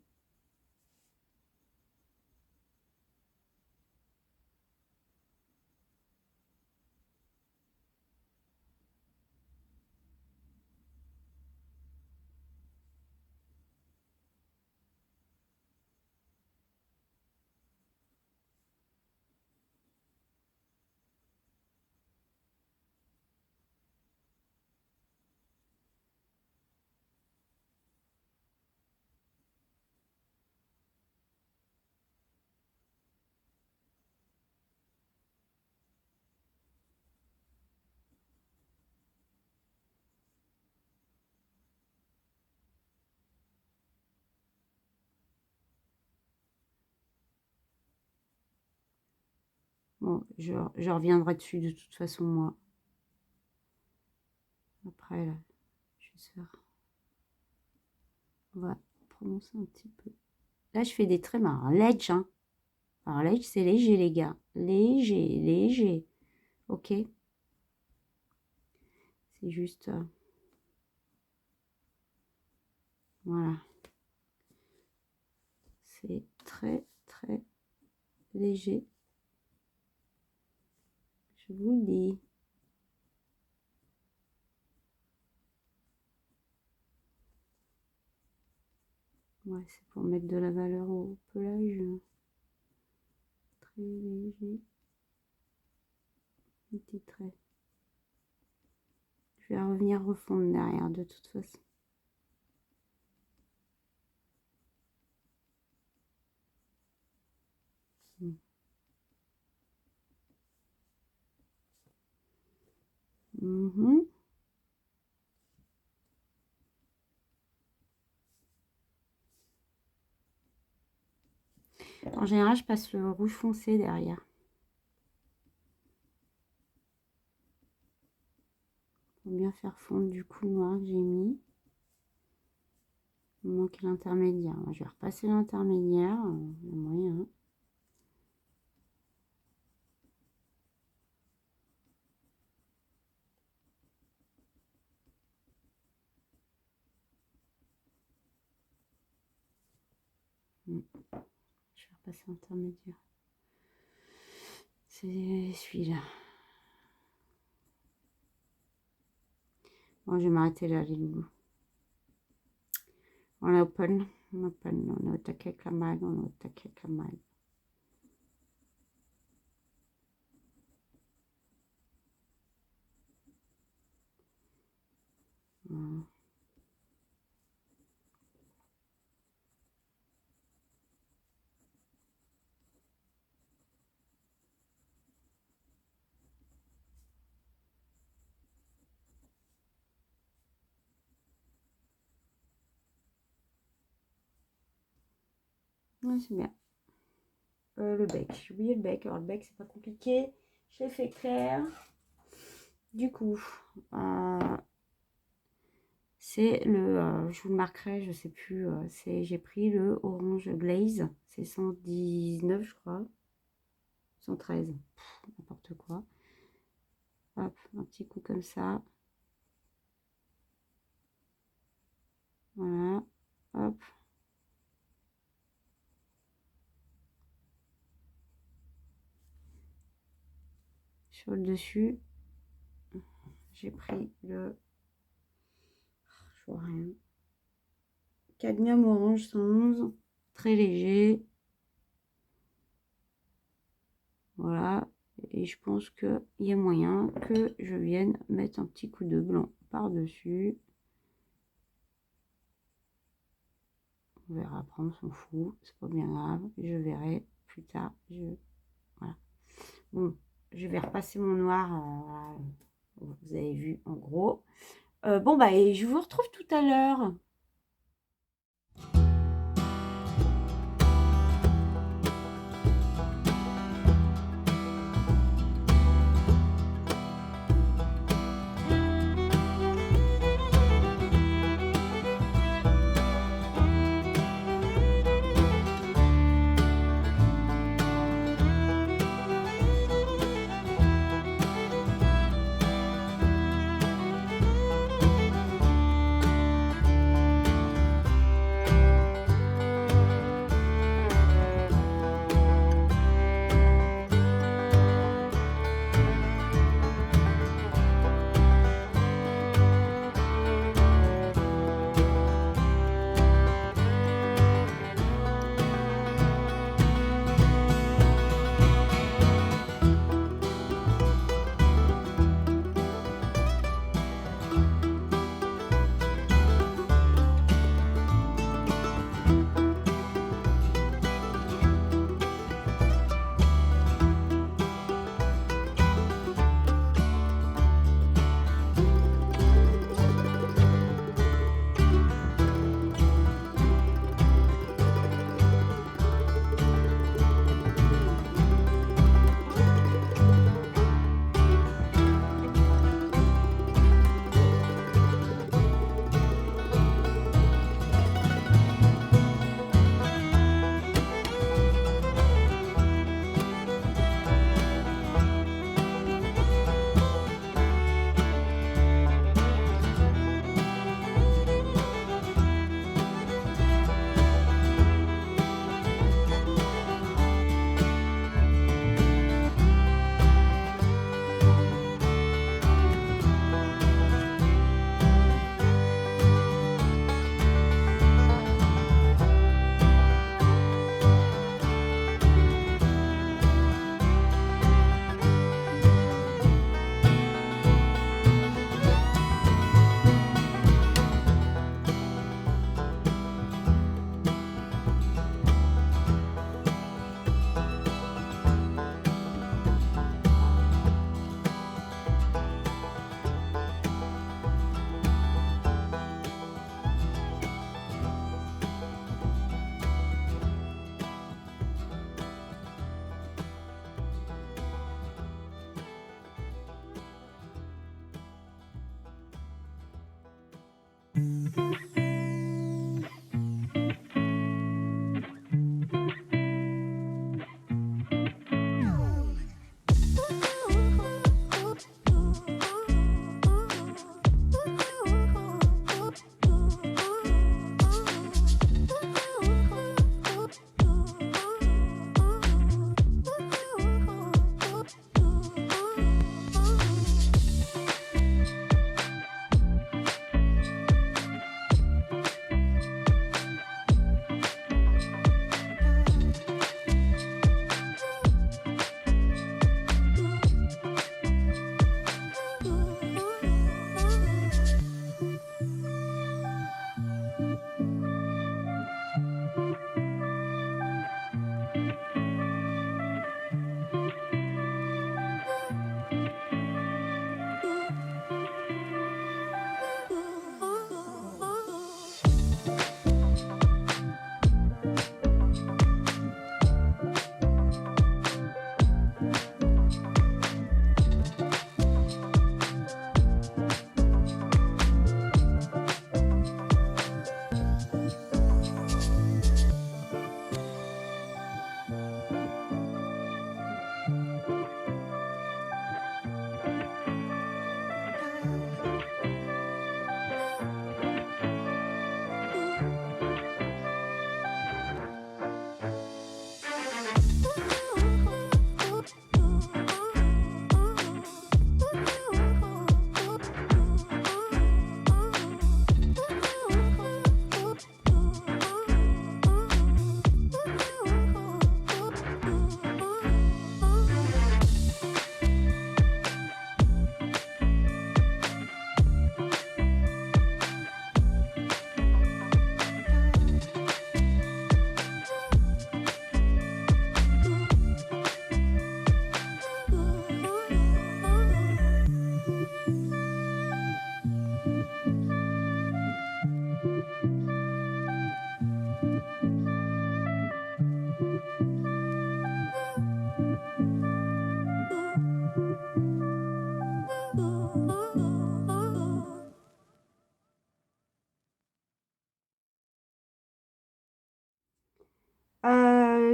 Bon, je reviendrai dessus de toute façon, moi. Après, là, je vais se faire... On va prononcer un petit peu. Là, je fais des traits marrants. Ledge, hein. Alors, ledge, c'est léger, les gars. Léger, léger. Ok. C'est juste... voilà. C'est très, très léger. Je vous le dis. Ouais, c'est pour mettre de la valeur au pelage. Très léger. Petit trait. Je vais revenir refondre derrière de toute façon. En général, je passe le rouge foncé derrière. Pour bien faire fondre du coup le noir que j'ai mis. Il manque l'intermédiaire. Je vais repasser l'intermédiaire. Le moyen. Je vais repasser l'intermédiaire. C'est celui-là. Bon, je vais m'arrêter là, les loulous. On est open. On est au taquet avec la maille. On est au taquet avec la maille. Voilà. Ouais, c'est bien. Le bec, j'ai oublié le bec. Alors le bec, c'est pas compliqué. J'ai fait clair. Du coup, c'est le, je vous le marquerai, je sais plus, j'ai pris le Orange Glaze, c'est 119 je crois, 113, n'importe quoi. Hop, un petit coup comme ça. Voilà, hop. Sur le dessus, j'ai pris le, je vois rien, Cadmium Orange 111, très léger. Voilà, et je pense qu'il y a moyen que je vienne mettre un petit coup de blanc par-dessus. On verra après, on s'en fout, c'est pas bien grave. Je verrai plus tard. Voilà. Bon, je vais repasser mon noir. Vous avez vu en gros. Bon, bah, et je vous retrouve tout à l'heure.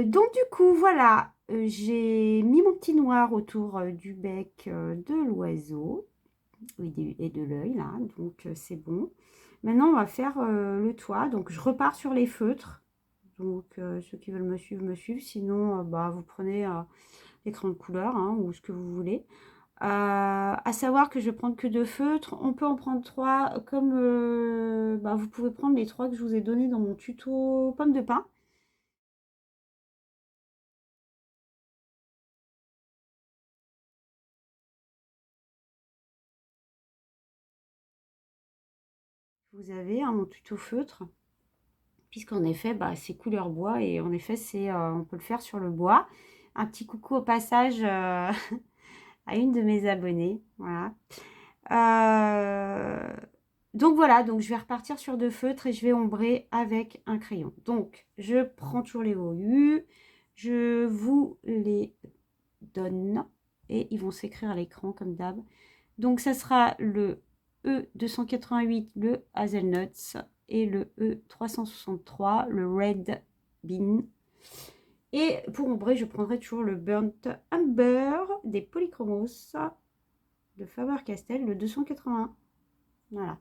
Donc du coup, voilà, j'ai mis mon petit noir autour du bec de l'oiseau et de l'œil, là, donc c'est bon. Maintenant, on va faire le toit, donc je repars sur les feutres. Donc ceux qui veulent me suivre, sinon bah, vous prenez l'écran de couleur hein, ou ce que vous voulez. À savoir que je vais prendre que 2 feutres, on peut en prendre 3 comme bah, vous pouvez prendre les 3 que je vous ai donné dans mon tuto pomme de pin. Vous avez mon tuto feutre, puisqu'en effet bah, c'est couleur bois et en effet c'est on peut le faire sur le bois. Un petit coucou au passage à une de mes abonnées, voilà. Donc voilà, donc je vais repartir sur 2 feutres et je vais ombrer avec un crayon. Donc je prends toujours les OU, je vous les donne et ils vont s'écrire à l'écran comme d'hab. Donc ça sera le E288, le Hazelnuts et le E363, le Red Bean. Et pour ombrer, je prendrai toujours le Burnt Umber des Polychromos de Faber-Castell, le 280. Voilà.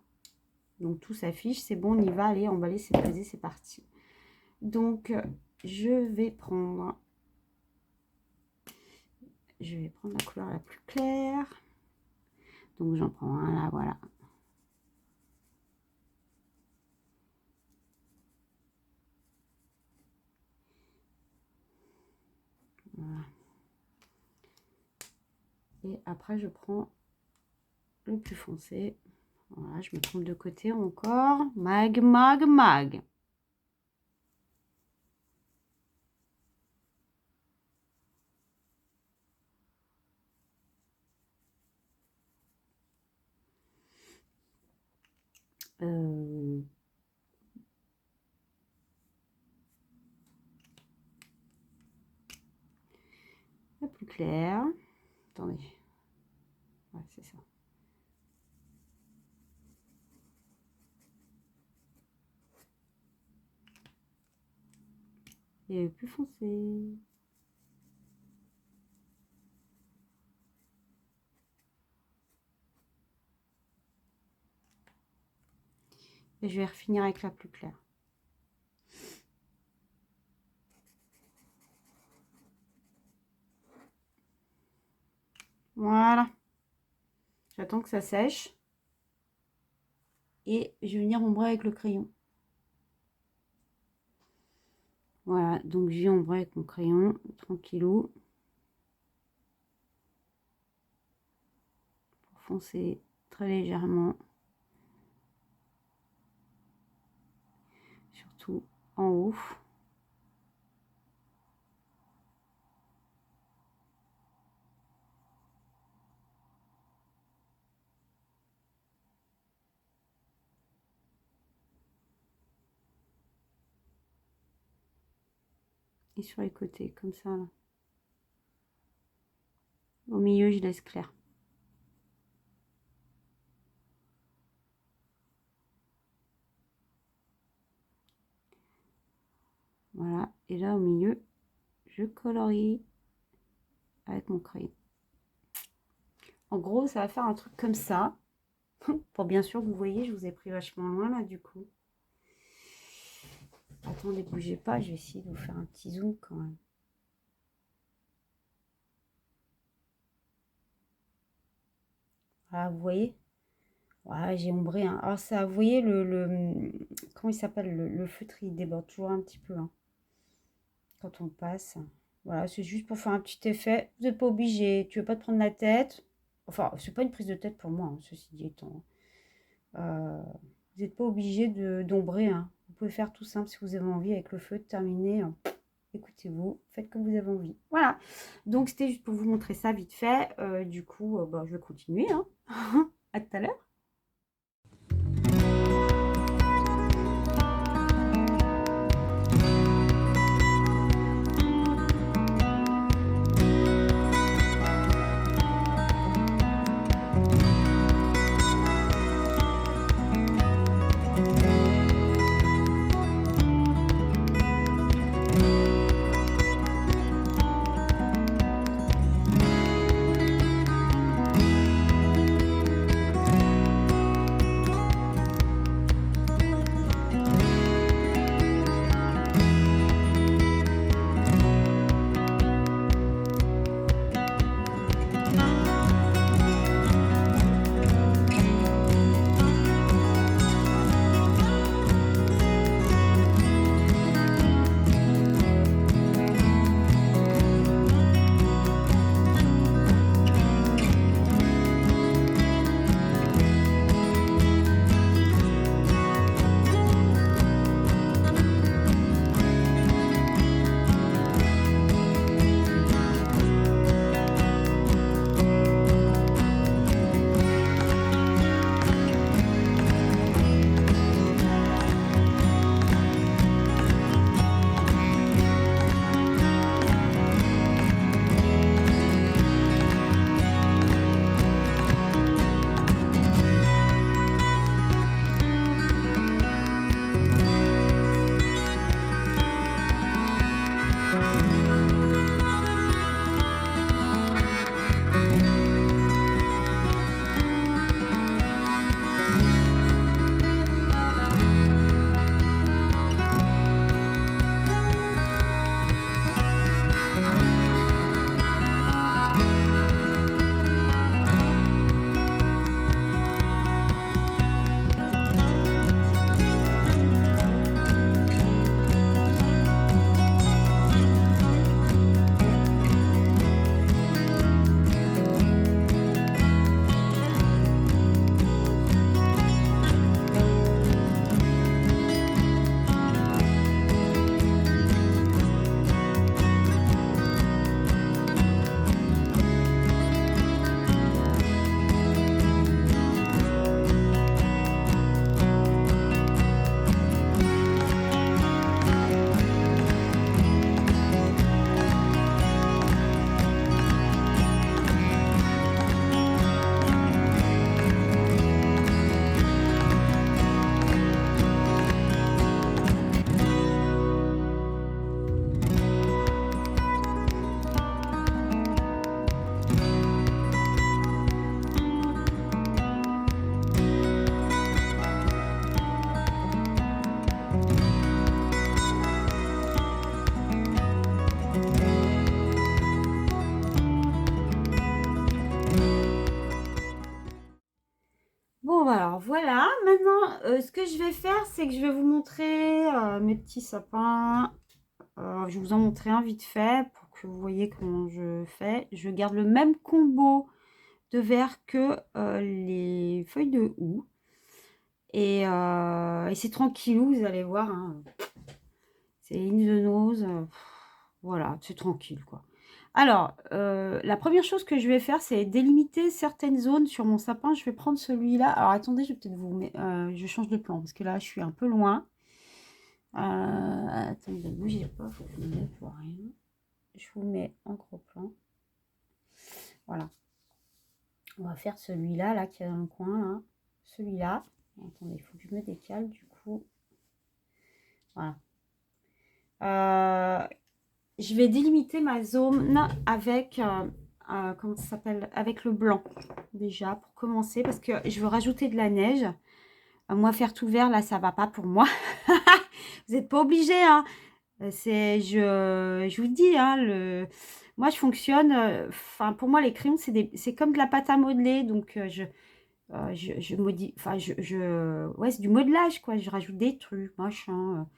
Donc tout s'affiche, c'est bon, on y va, allez, emballer, c'est posé, c'est parti. Donc je vais prendre la couleur la plus claire. Donc j'en prends un là, voilà. Voilà. Et après je prends le plus foncé. Voilà, je me trompe de côté encore. Mag, mag, mag. La plus claire. Attendez. Ouais, c'est ça. Et le plus foncé. Et je vais refinir avec la plus claire. Voilà. J'attends que ça sèche. Et je vais venir ombrer avec le crayon. Voilà, donc j'ai ombré avec mon crayon, tranquillou. Pour foncer très légèrement. Surtout en haut. Et sur les côtés, comme ça. Là. Au milieu, je laisse clair. Voilà. Et là, au milieu, je colorie avec mon crayon. En gros, ça va faire un truc comme ça. Pour bien sûr, vous voyez, je vous ai pris vachement loin là, du coup. Attendez, bougez pas, je vais essayer de vous faire un petit zoom quand même. Voilà, vous voyez? Voilà, j'ai ombré. Hein. Alors ça, vous voyez, comment il s'appelle? Le feutre, il déborde toujours un petit peu. Hein, quand on passe. Voilà, c'est juste pour faire un petit effet. Vous n'êtes pas obligé. Tu veux pas te prendre la tête. Enfin, c'est pas une prise de tête pour moi, hein, ceci dit étant. Vous n'êtes pas obligé d'ombrer. Hein. Vous pouvez faire tout simple si vous avez envie avec le feu terminé. Écoutez-vous, faites comme vous avez envie. Voilà. Donc, c'était juste pour vous montrer ça vite fait. Du coup, bah, je vais continuer. Hein. À tout à l'heure. bah alors voilà, maintenant ce que je vais faire, c'est que je vais vous montrer mes petits sapins. Je vais vous en montrer un vite fait pour que vous voyez comment je fais. Je garde le même combo de verre que les feuilles de houx. Et c'est tranquillou, vous allez voir. Hein. C'est in the nose. Voilà, c'est tranquille quoi. Alors, la première chose que je vais faire, c'est délimiter certaines zones sur mon sapin. Je vais prendre celui-là. Alors, attendez, je vais peut-être vous mettre... je change de plan parce que là, je suis un peu loin. Attendez, ne bougez pas, faut que je ne mette pour rien. Je vous mets en gros plan. Voilà. On va faire celui-là, là, qui est dans le coin, là. Celui-là. Attendez, il faut que je me décale, du coup. Voilà. Je vais délimiter ma zone avec... comment ça s'appelle? Avec le blanc, déjà, pour commencer, parce que je veux rajouter de la neige. Moi, faire tout vert, là, ça va pas pour moi. Vous n'êtes pas obligé, hein. Je vous dis, hein, moi, je fonctionne... Enfin, pour moi, les crayons, c'est comme de la pâte à modeler. Donc, je modifie... Enfin, ouais, c'est du modelage, quoi. Je rajoute des trucs, machin...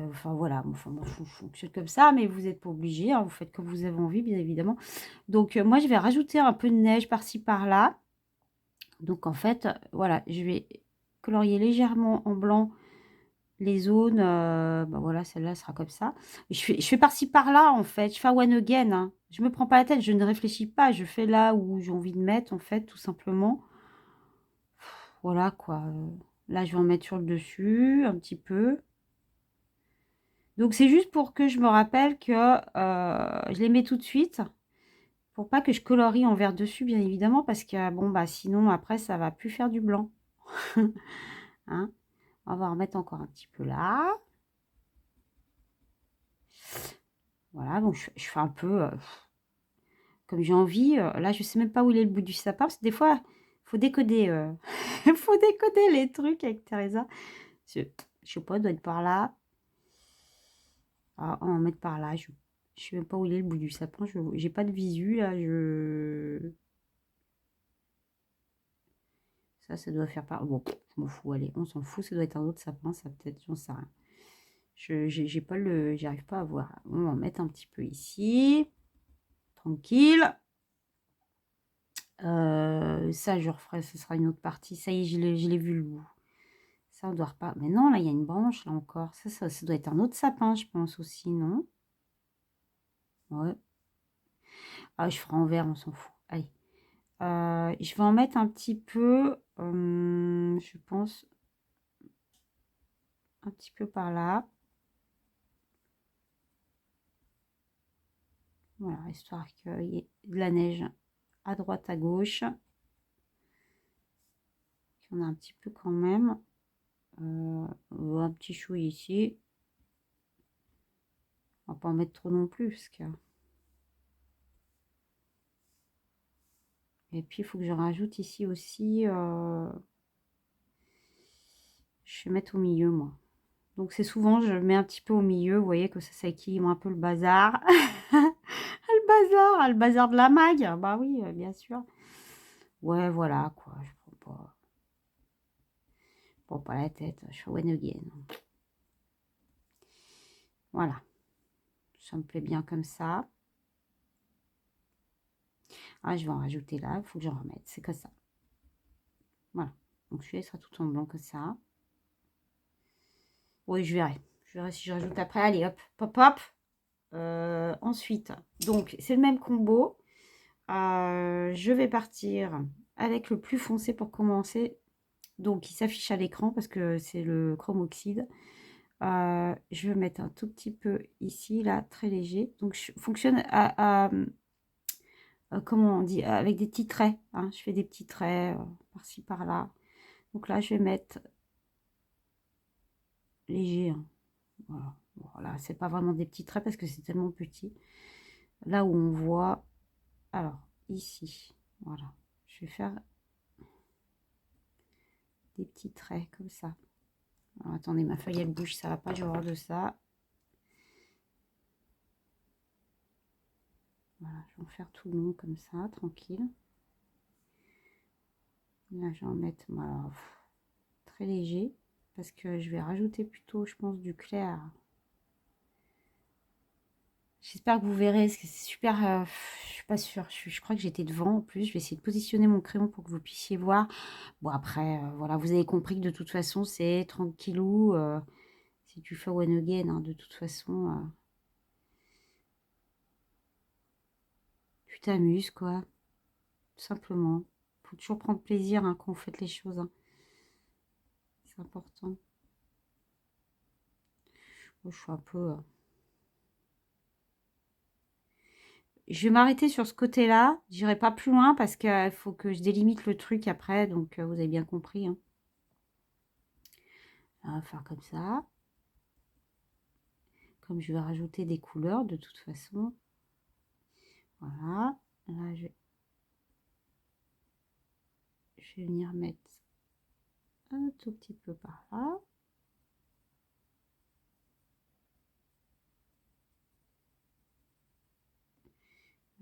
Enfin voilà, enfin, moi, je fonctionne comme ça, mais vous n'êtes pas obligé, hein, vous faites comme vous avez envie, bien évidemment. Donc moi, je vais rajouter un peu de neige par-ci, par-là. Donc en fait, voilà, je vais colorier légèrement en blanc les zones. Ben voilà, celle-là sera comme ça. Je fais par-ci, par-là, en fait. Je fais one again. Hein. Je me prends pas la tête, je ne réfléchis pas. Je fais là où j'ai envie de mettre, en fait, tout simplement. Voilà, quoi. Là, je vais en mettre sur le dessus, un petit peu. Donc, c'est juste pour que je me rappelle que je les mets tout de suite. Pour pas que je colorie en vert dessus, bien évidemment. Parce que, bon, bah, sinon, après, ça va plus faire du blanc. Hein, on va en remettre encore un petit peu là. Voilà, donc je fais un peu comme j'ai envie. Là, je sais même pas où il est le bout du sapin. Parce que des fois, il faut décoder. Faut décoder les trucs avec Teresa. Je sais pas, doit être par là. Ah, on va en mettre par là. Je sais même pas où il est le bout du sapin. J'ai pas de visu là. Ça doit faire par. Bon, je m'en fous. Allez, on s'en fout. Ça doit être un autre sapin. Ça peut-être, j'en sais rien. J'ai pas j'arrive pas à voir. On va en mettre un petit peu ici. Tranquille. Ça, je referai. Ce sera une autre partie. Ça y est, je l'ai vu le bout. Ça, on doit repas. Mais non, là, il y a une branche là encore. Ça doit être un autre sapin, je pense aussi, non? Ouais. Ah, je ferai en vert, on s'en fout. Allez. Je vais en mettre un petit peu, je pense, un petit peu par là. Voilà, histoire qu'il y ait de la neige à droite, à gauche. Il y en a un petit peu quand même. Un petit chou ici. On va pas en mettre trop non plus. Parce que... Et puis, il faut que je rajoute ici aussi... Je vais mettre au milieu, moi. Donc, c'est souvent, je mets un petit peu au milieu. Vous voyez que ça équilibre un peu le bazar. Le bazar de la mague. Bah oui, bien sûr. Ouais, voilà, quoi. Je prends pas la tête. Je fais one again. Voilà. Ça me plaît bien comme ça. Ah, je vais en rajouter là. Il faut que j'en remette. C'est comme ça. Voilà. Donc, celui-là, il sera tout en blanc comme ça. Oui, je verrai. Je verrai si je rajoute après. Allez, hop, pop, hop. Ensuite, donc, c'est le même combo. Je vais partir avec le plus foncé pour commencer. Donc, il s'affiche à l'écran parce que c'est le chrome oxyde. Je vais mettre un tout petit peu ici, là, très léger. Donc, je fonctionne comment on dit, avec des petits traits. Hein. Je fais des petits traits par-ci, par-là. Donc là, je vais mettre léger. Hein. Voilà. Voilà, c'est pas vraiment des petits traits parce que c'est tellement petit. Là où on voit, alors, ici, voilà. Je vais faire des petits traits comme ça. Alors, attendez, ma feuille, elle bouge, ça va pas, je vais avoir de ça. Voilà, je vais en faire tout long comme ça, tranquille. Là, je vais en mettre moi, très léger. Parce que je vais rajouter plutôt, je pense, du clair. J'espère que vous verrez, parce que c'est super... je suis pas sûre, je crois que j'étais devant en plus. Je vais essayer de positionner mon crayon pour que vous puissiez voir. Bon, après, voilà, vous avez compris que de toute façon, c'est tranquillou. Si tu fais one again, hein, de toute façon, tu t'amuses, quoi. Tout simplement. Faut toujours prendre plaisir hein, quand vous faites les choses. Hein. C'est important. Moi, je suis un peu... Je vais m'arrêter sur ce côté-là. J'irai pas plus loin parce qu'il faut que je délimite le truc après. Donc, vous avez bien compris. Hein. On va faire comme ça. Comme je vais rajouter des couleurs de toute façon. Voilà. Là, je vais venir mettre un tout petit peu par là.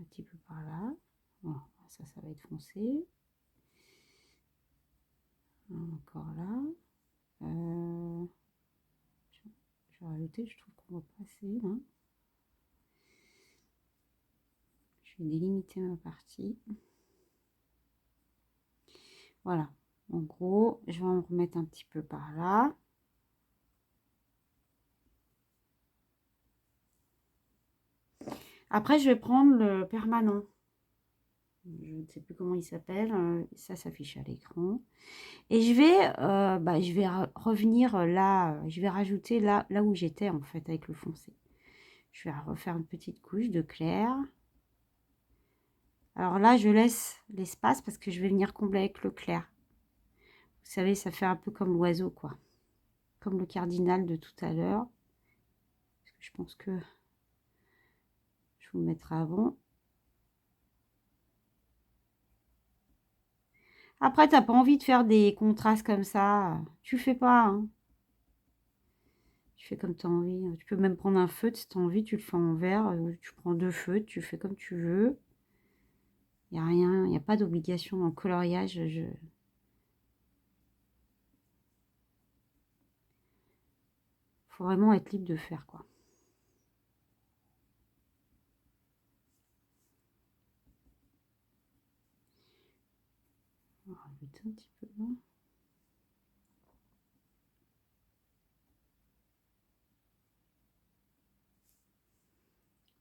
Un petit peu par là. Bon, ça va être foncé. Encore là. Je vais rajouter, je trouve qu'on va passer là. Je vais délimiter ma partie. Voilà. En gros, je vais en remettre un petit peu par là. Après, je vais prendre le permanent. Je ne sais plus comment il s'appelle. Ça s'affiche à l'écran. Et je vais revenir là. Je vais rajouter là où j'étais en fait avec le foncé. Je vais refaire une petite couche de clair. Alors là, je laisse l'espace parce que je vais venir combler avec le clair. Vous savez, ça fait un peu comme l'oiseau, quoi. Comme le cardinal de tout à l'heure. Je pense que je vous le mettrai avant. Après, t'as pas envie de faire des contrastes comme ça. Tu fais pas, hein. Tu fais comme tu as envie. Tu peux même prendre un feutre si tu as envie. Tu le fais en vert. Tu prends 2 feutres. Tu fais comme tu veux. Il n'y a rien. Il n'y a pas d'obligation dans le coloriage. Faut vraiment être libre de faire, quoi. On va rajouter un petit peu là.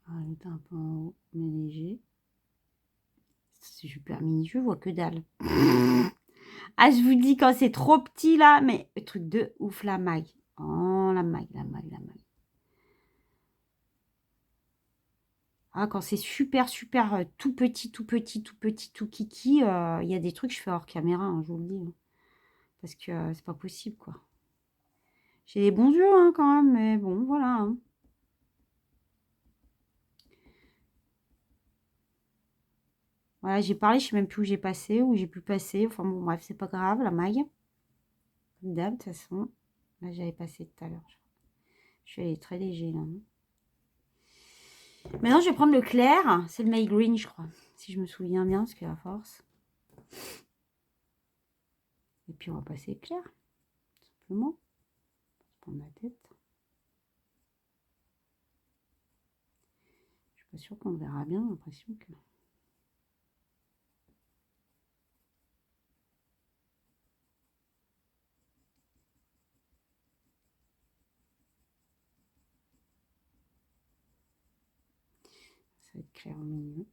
On va rajouter un peu en haut, mais léger. C'est super mini. Je vois que dalle. Ah, je vous dis, quand c'est trop petit, là, mais le truc de ouf, la maille. Oh, la maille, la maille, la maille. Ah, quand c'est super, super tout petit, tout petit, tout petit, tout kiki, il y a des trucs que je fais hors caméra, hein, je vous le dis. Hein. Parce que c'est pas possible, quoi. J'ai des bons yeux, hein, quand même, mais bon, voilà. Hein. Voilà, j'ai parlé, je sais même plus où j'ai passé, où j'ai pu passer. Enfin, bon, bref, c'est pas grave, la maille. Comme d'hab, de toute façon. Là, j'avais passé tout à l'heure. Je suis allée très léger, là. Hein. Maintenant, je vais prendre le clair. C'est le May Green, je crois. Si je me souviens bien, parce qu'à force. Et puis, on va passer clair. Tout simplement. Prendre la tête. Je suis pas sûre qu'on le verra bien. J'ai l'impression que... Ça va être clair au milieu.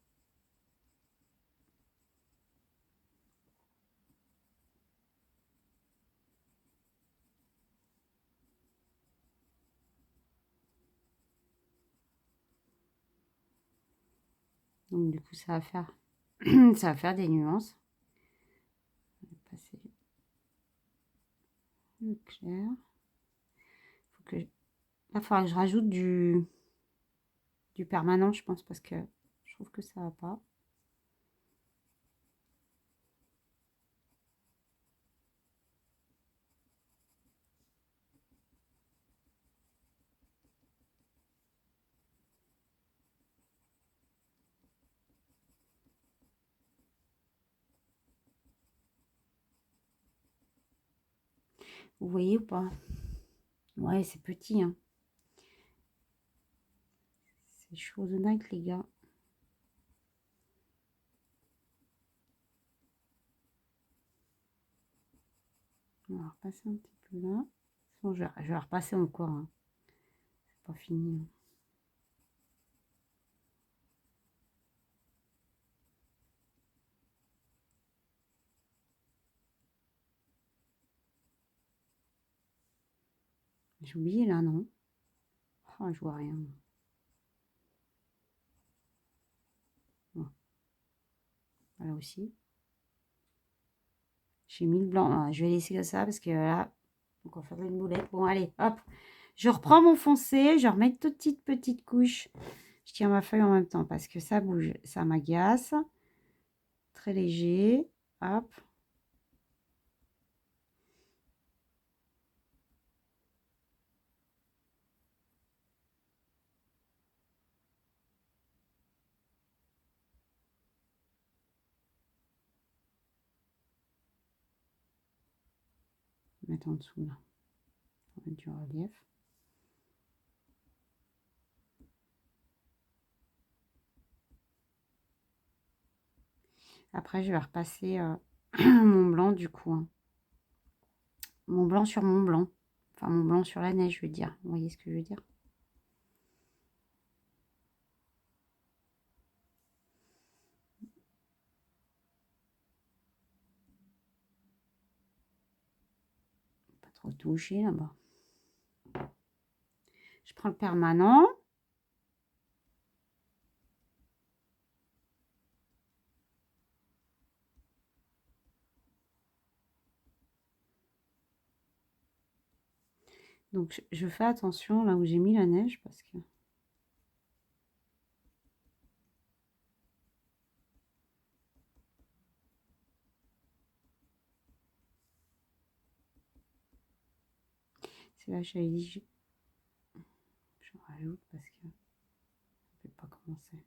Donc, du coup, ça va faire, ça va faire des nuances. On va passer le clair. Faut que là, il faudra que je rajoute du permanent, je pense, parce que je trouve que ça va pas. Vous voyez ou pas? Ouais, c'est petit, hein. C'est chaud de dingue, les gars. On va repasser un petit peu là. Bon, je vais repasser encore, hein. C'est pas fini, hein. J'ai oublié là, non? Oh, je vois rien. Bon, voilà aussi. J'ai mis le blanc. Ah, je vais laisser comme ça parce que là, donc on va faire une boulette. Bon, allez, hop. Je reprends mon foncé. Je remets une toute petite couche. Je tiens ma feuille en même temps parce que ça bouge. Ça m'agace. Très léger. Hop. Mettre en dessous là. On va mettre du relief. Après, je vais repasser mon blanc du coup, hein. Mon blanc sur mon blanc. Enfin, mon blanc sur la neige, je veux dire. Vous voyez ce que je veux dire? Pas trop toucher là-bas. Je prends le permanent. Donc, je fais attention là où j'ai mis la neige parce que... C'est là que j'avais dit, je rajoute parce que je ne vais pas commencer.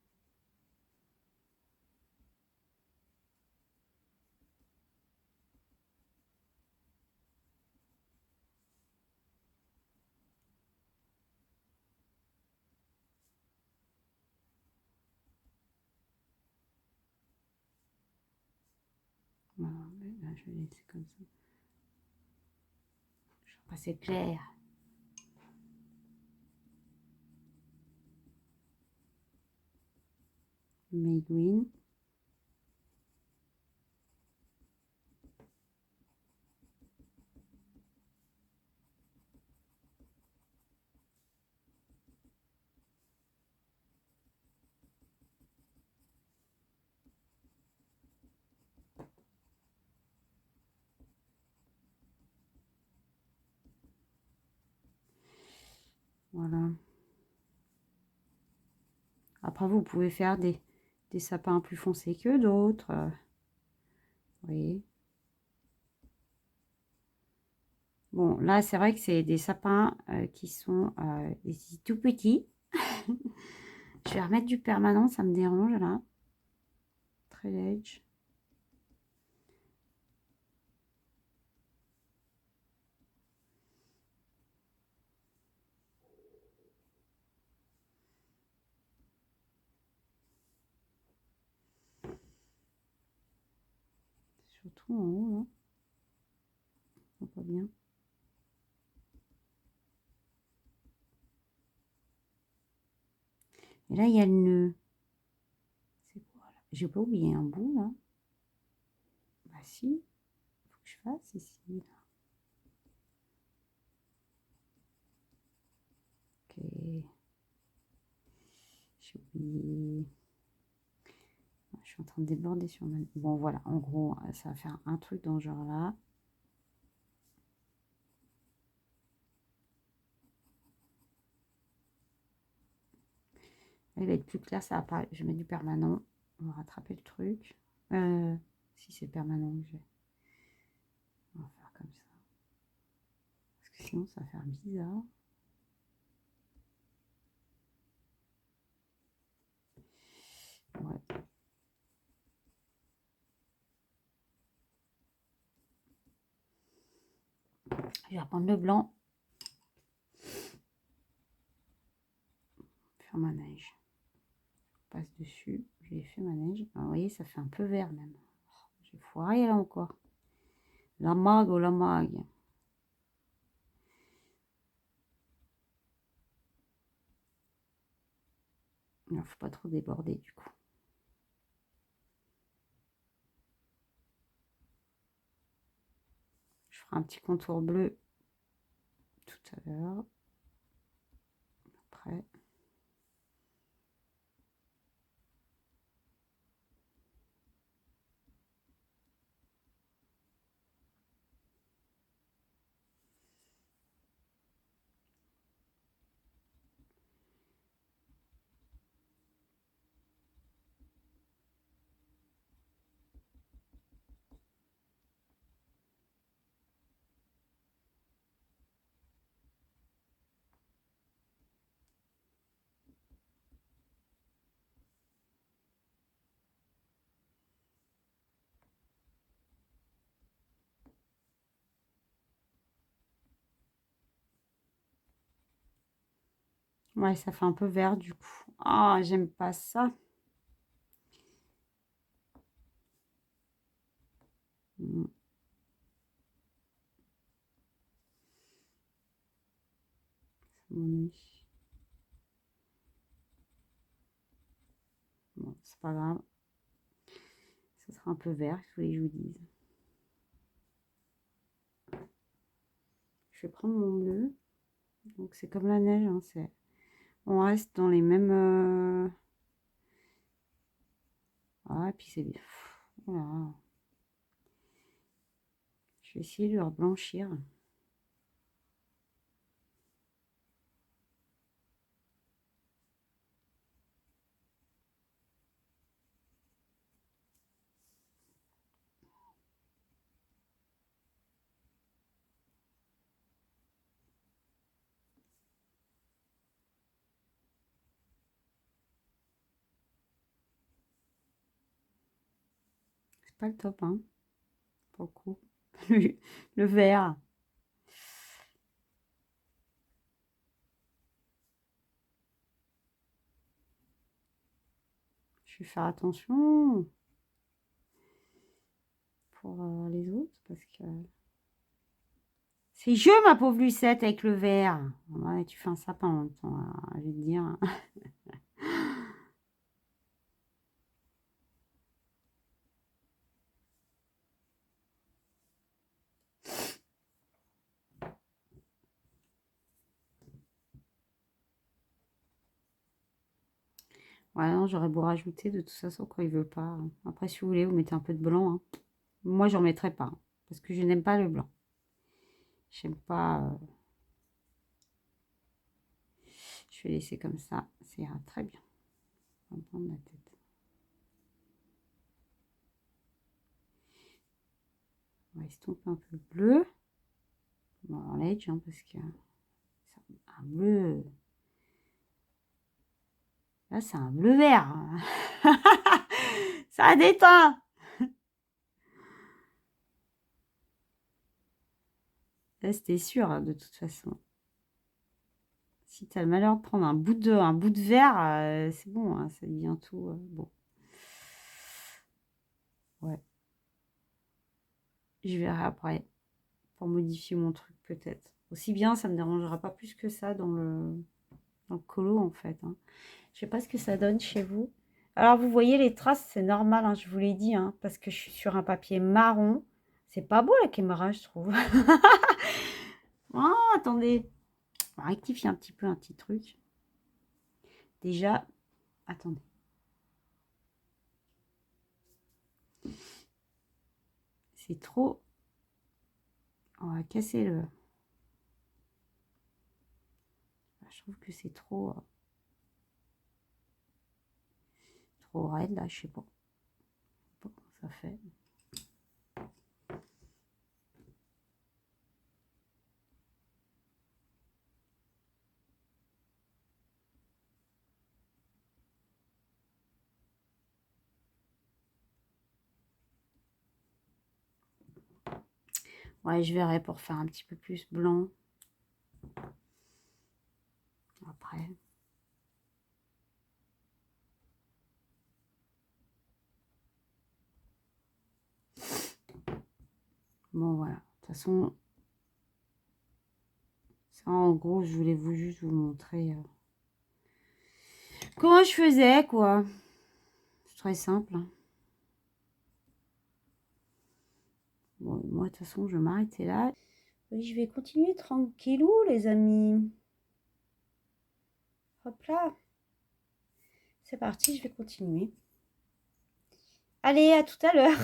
Voilà, là, je vais laisser comme ça. Je vais passer clair. Meguin. Voilà. Après, vous pouvez faire des sapins plus foncés que d'autres. Vous voyez. Bon, là, c'est vrai que c'est des sapins qui sont tout petits. Je vais remettre du permanent, ça me dérange là. Très léger. Surtout en haut, là. On voit pas bien. Et là, il y a le nœud. C'est quoi là? J'ai pas oublié un bout là. Bah si, faut que je fasse ici. Là. Ok. J'ai oublié. Je suis en train de déborder sur ma... Bon voilà, en gros, ça va faire un truc dans ce genre là. Il va être plus clair, ça va pas. Je mets du permanent. On va rattraper le truc. Si c'est permanent que j'ai. On va faire comme ça. Parce que sinon, ça va faire bizarre. Ouais. Je vais reprendre le blanc. Faire ma neige. Je passe dessus. J'ai fait ma neige. Ah, vous voyez, ça fait un peu vert même. J'ai foiré là encore. La mague ou la mague. Il ne faut pas trop déborder du coup. Je ferai un petit contour bleu tout à l'heure. Après. Ouais, ça fait un peu vert du coup. Ah, j'aime pas ça. Mm. Bon, c'est pas grave. Ça sera un peu vert, il faut que je vous dise. Je vais prendre mon bleu. Donc c'est comme la neige, hein, on reste dans les mêmes. Ah, et puis c'est bien. Voilà. Je vais essayer de le reblanchir. C'est pas le top, hein, pour le coup. Le vert. Je vais faire attention pour les autres parce que c'est jeu, ma pauvre Lucette, avec le vert. Ouais, tu fais un sapin en même temps, là, je vais te dire. Ouais, non, j'aurais beau rajouter de toute façon quand il veut pas, hein. Après, si vous voulez, vous mettez un peu de blanc, hein. Moi, j'en mettrai pas, hein, parce que je n'aime pas le blanc. J'aime pas. Je vais laisser comme ça. Ça ira très bien. On va prendre la tête. On va estomper un peu le bleu. On va l'edge, hein, parce que c'est un bleu. Là, c'est un bleu vert, hein. Ça déteint. Là, c'était sûr, hein, de toute façon. Si tu as le malheur de prendre un bout de verre, c'est bon, hein, ça devient tout. Bon. Ouais. Je verrai après pour modifier mon truc peut-être. Aussi bien, ça ne me dérangera pas plus que ça dans le colo en fait, hein. Je sais pas ce que ça donne chez vous. Alors, vous voyez les traces, c'est normal, hein, je vous l'ai dit, hein, parce que je suis sur un papier marron. C'est pas beau la caméra, je trouve. Oh, attendez. On va rectifier un petit peu un petit truc. Déjà, attendez. C'est trop. On va casser le. Je trouve que c'est trop raide là, je sais pas. Je sais pas comment ça fait. Ouais, je verrai pour faire un petit peu plus blanc. Après. Bon, voilà. De toute façon, ça, en gros, je voulais juste vous montrer comment je faisais, quoi. C'est très simple. Hein. Bon, moi, de toute façon, je vais m'arrêter là. Oui, je vais continuer tranquillou, les amis. Hop là. C'est parti, je vais continuer. Allez, à tout à l'heure.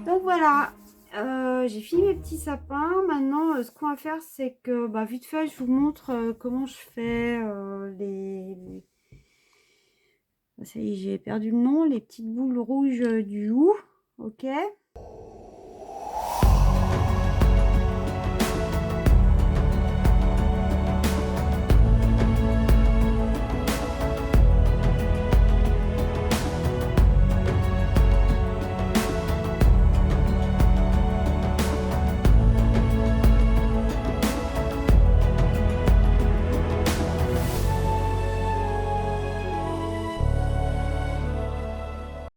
Donc voilà, j'ai fini mes petits sapins. Maintenant, ce qu'on va faire, c'est que, bah, vite fait, je vous montre comment je fais ça y est, j'ai perdu le nom, les petites boules rouges du hou. Ok.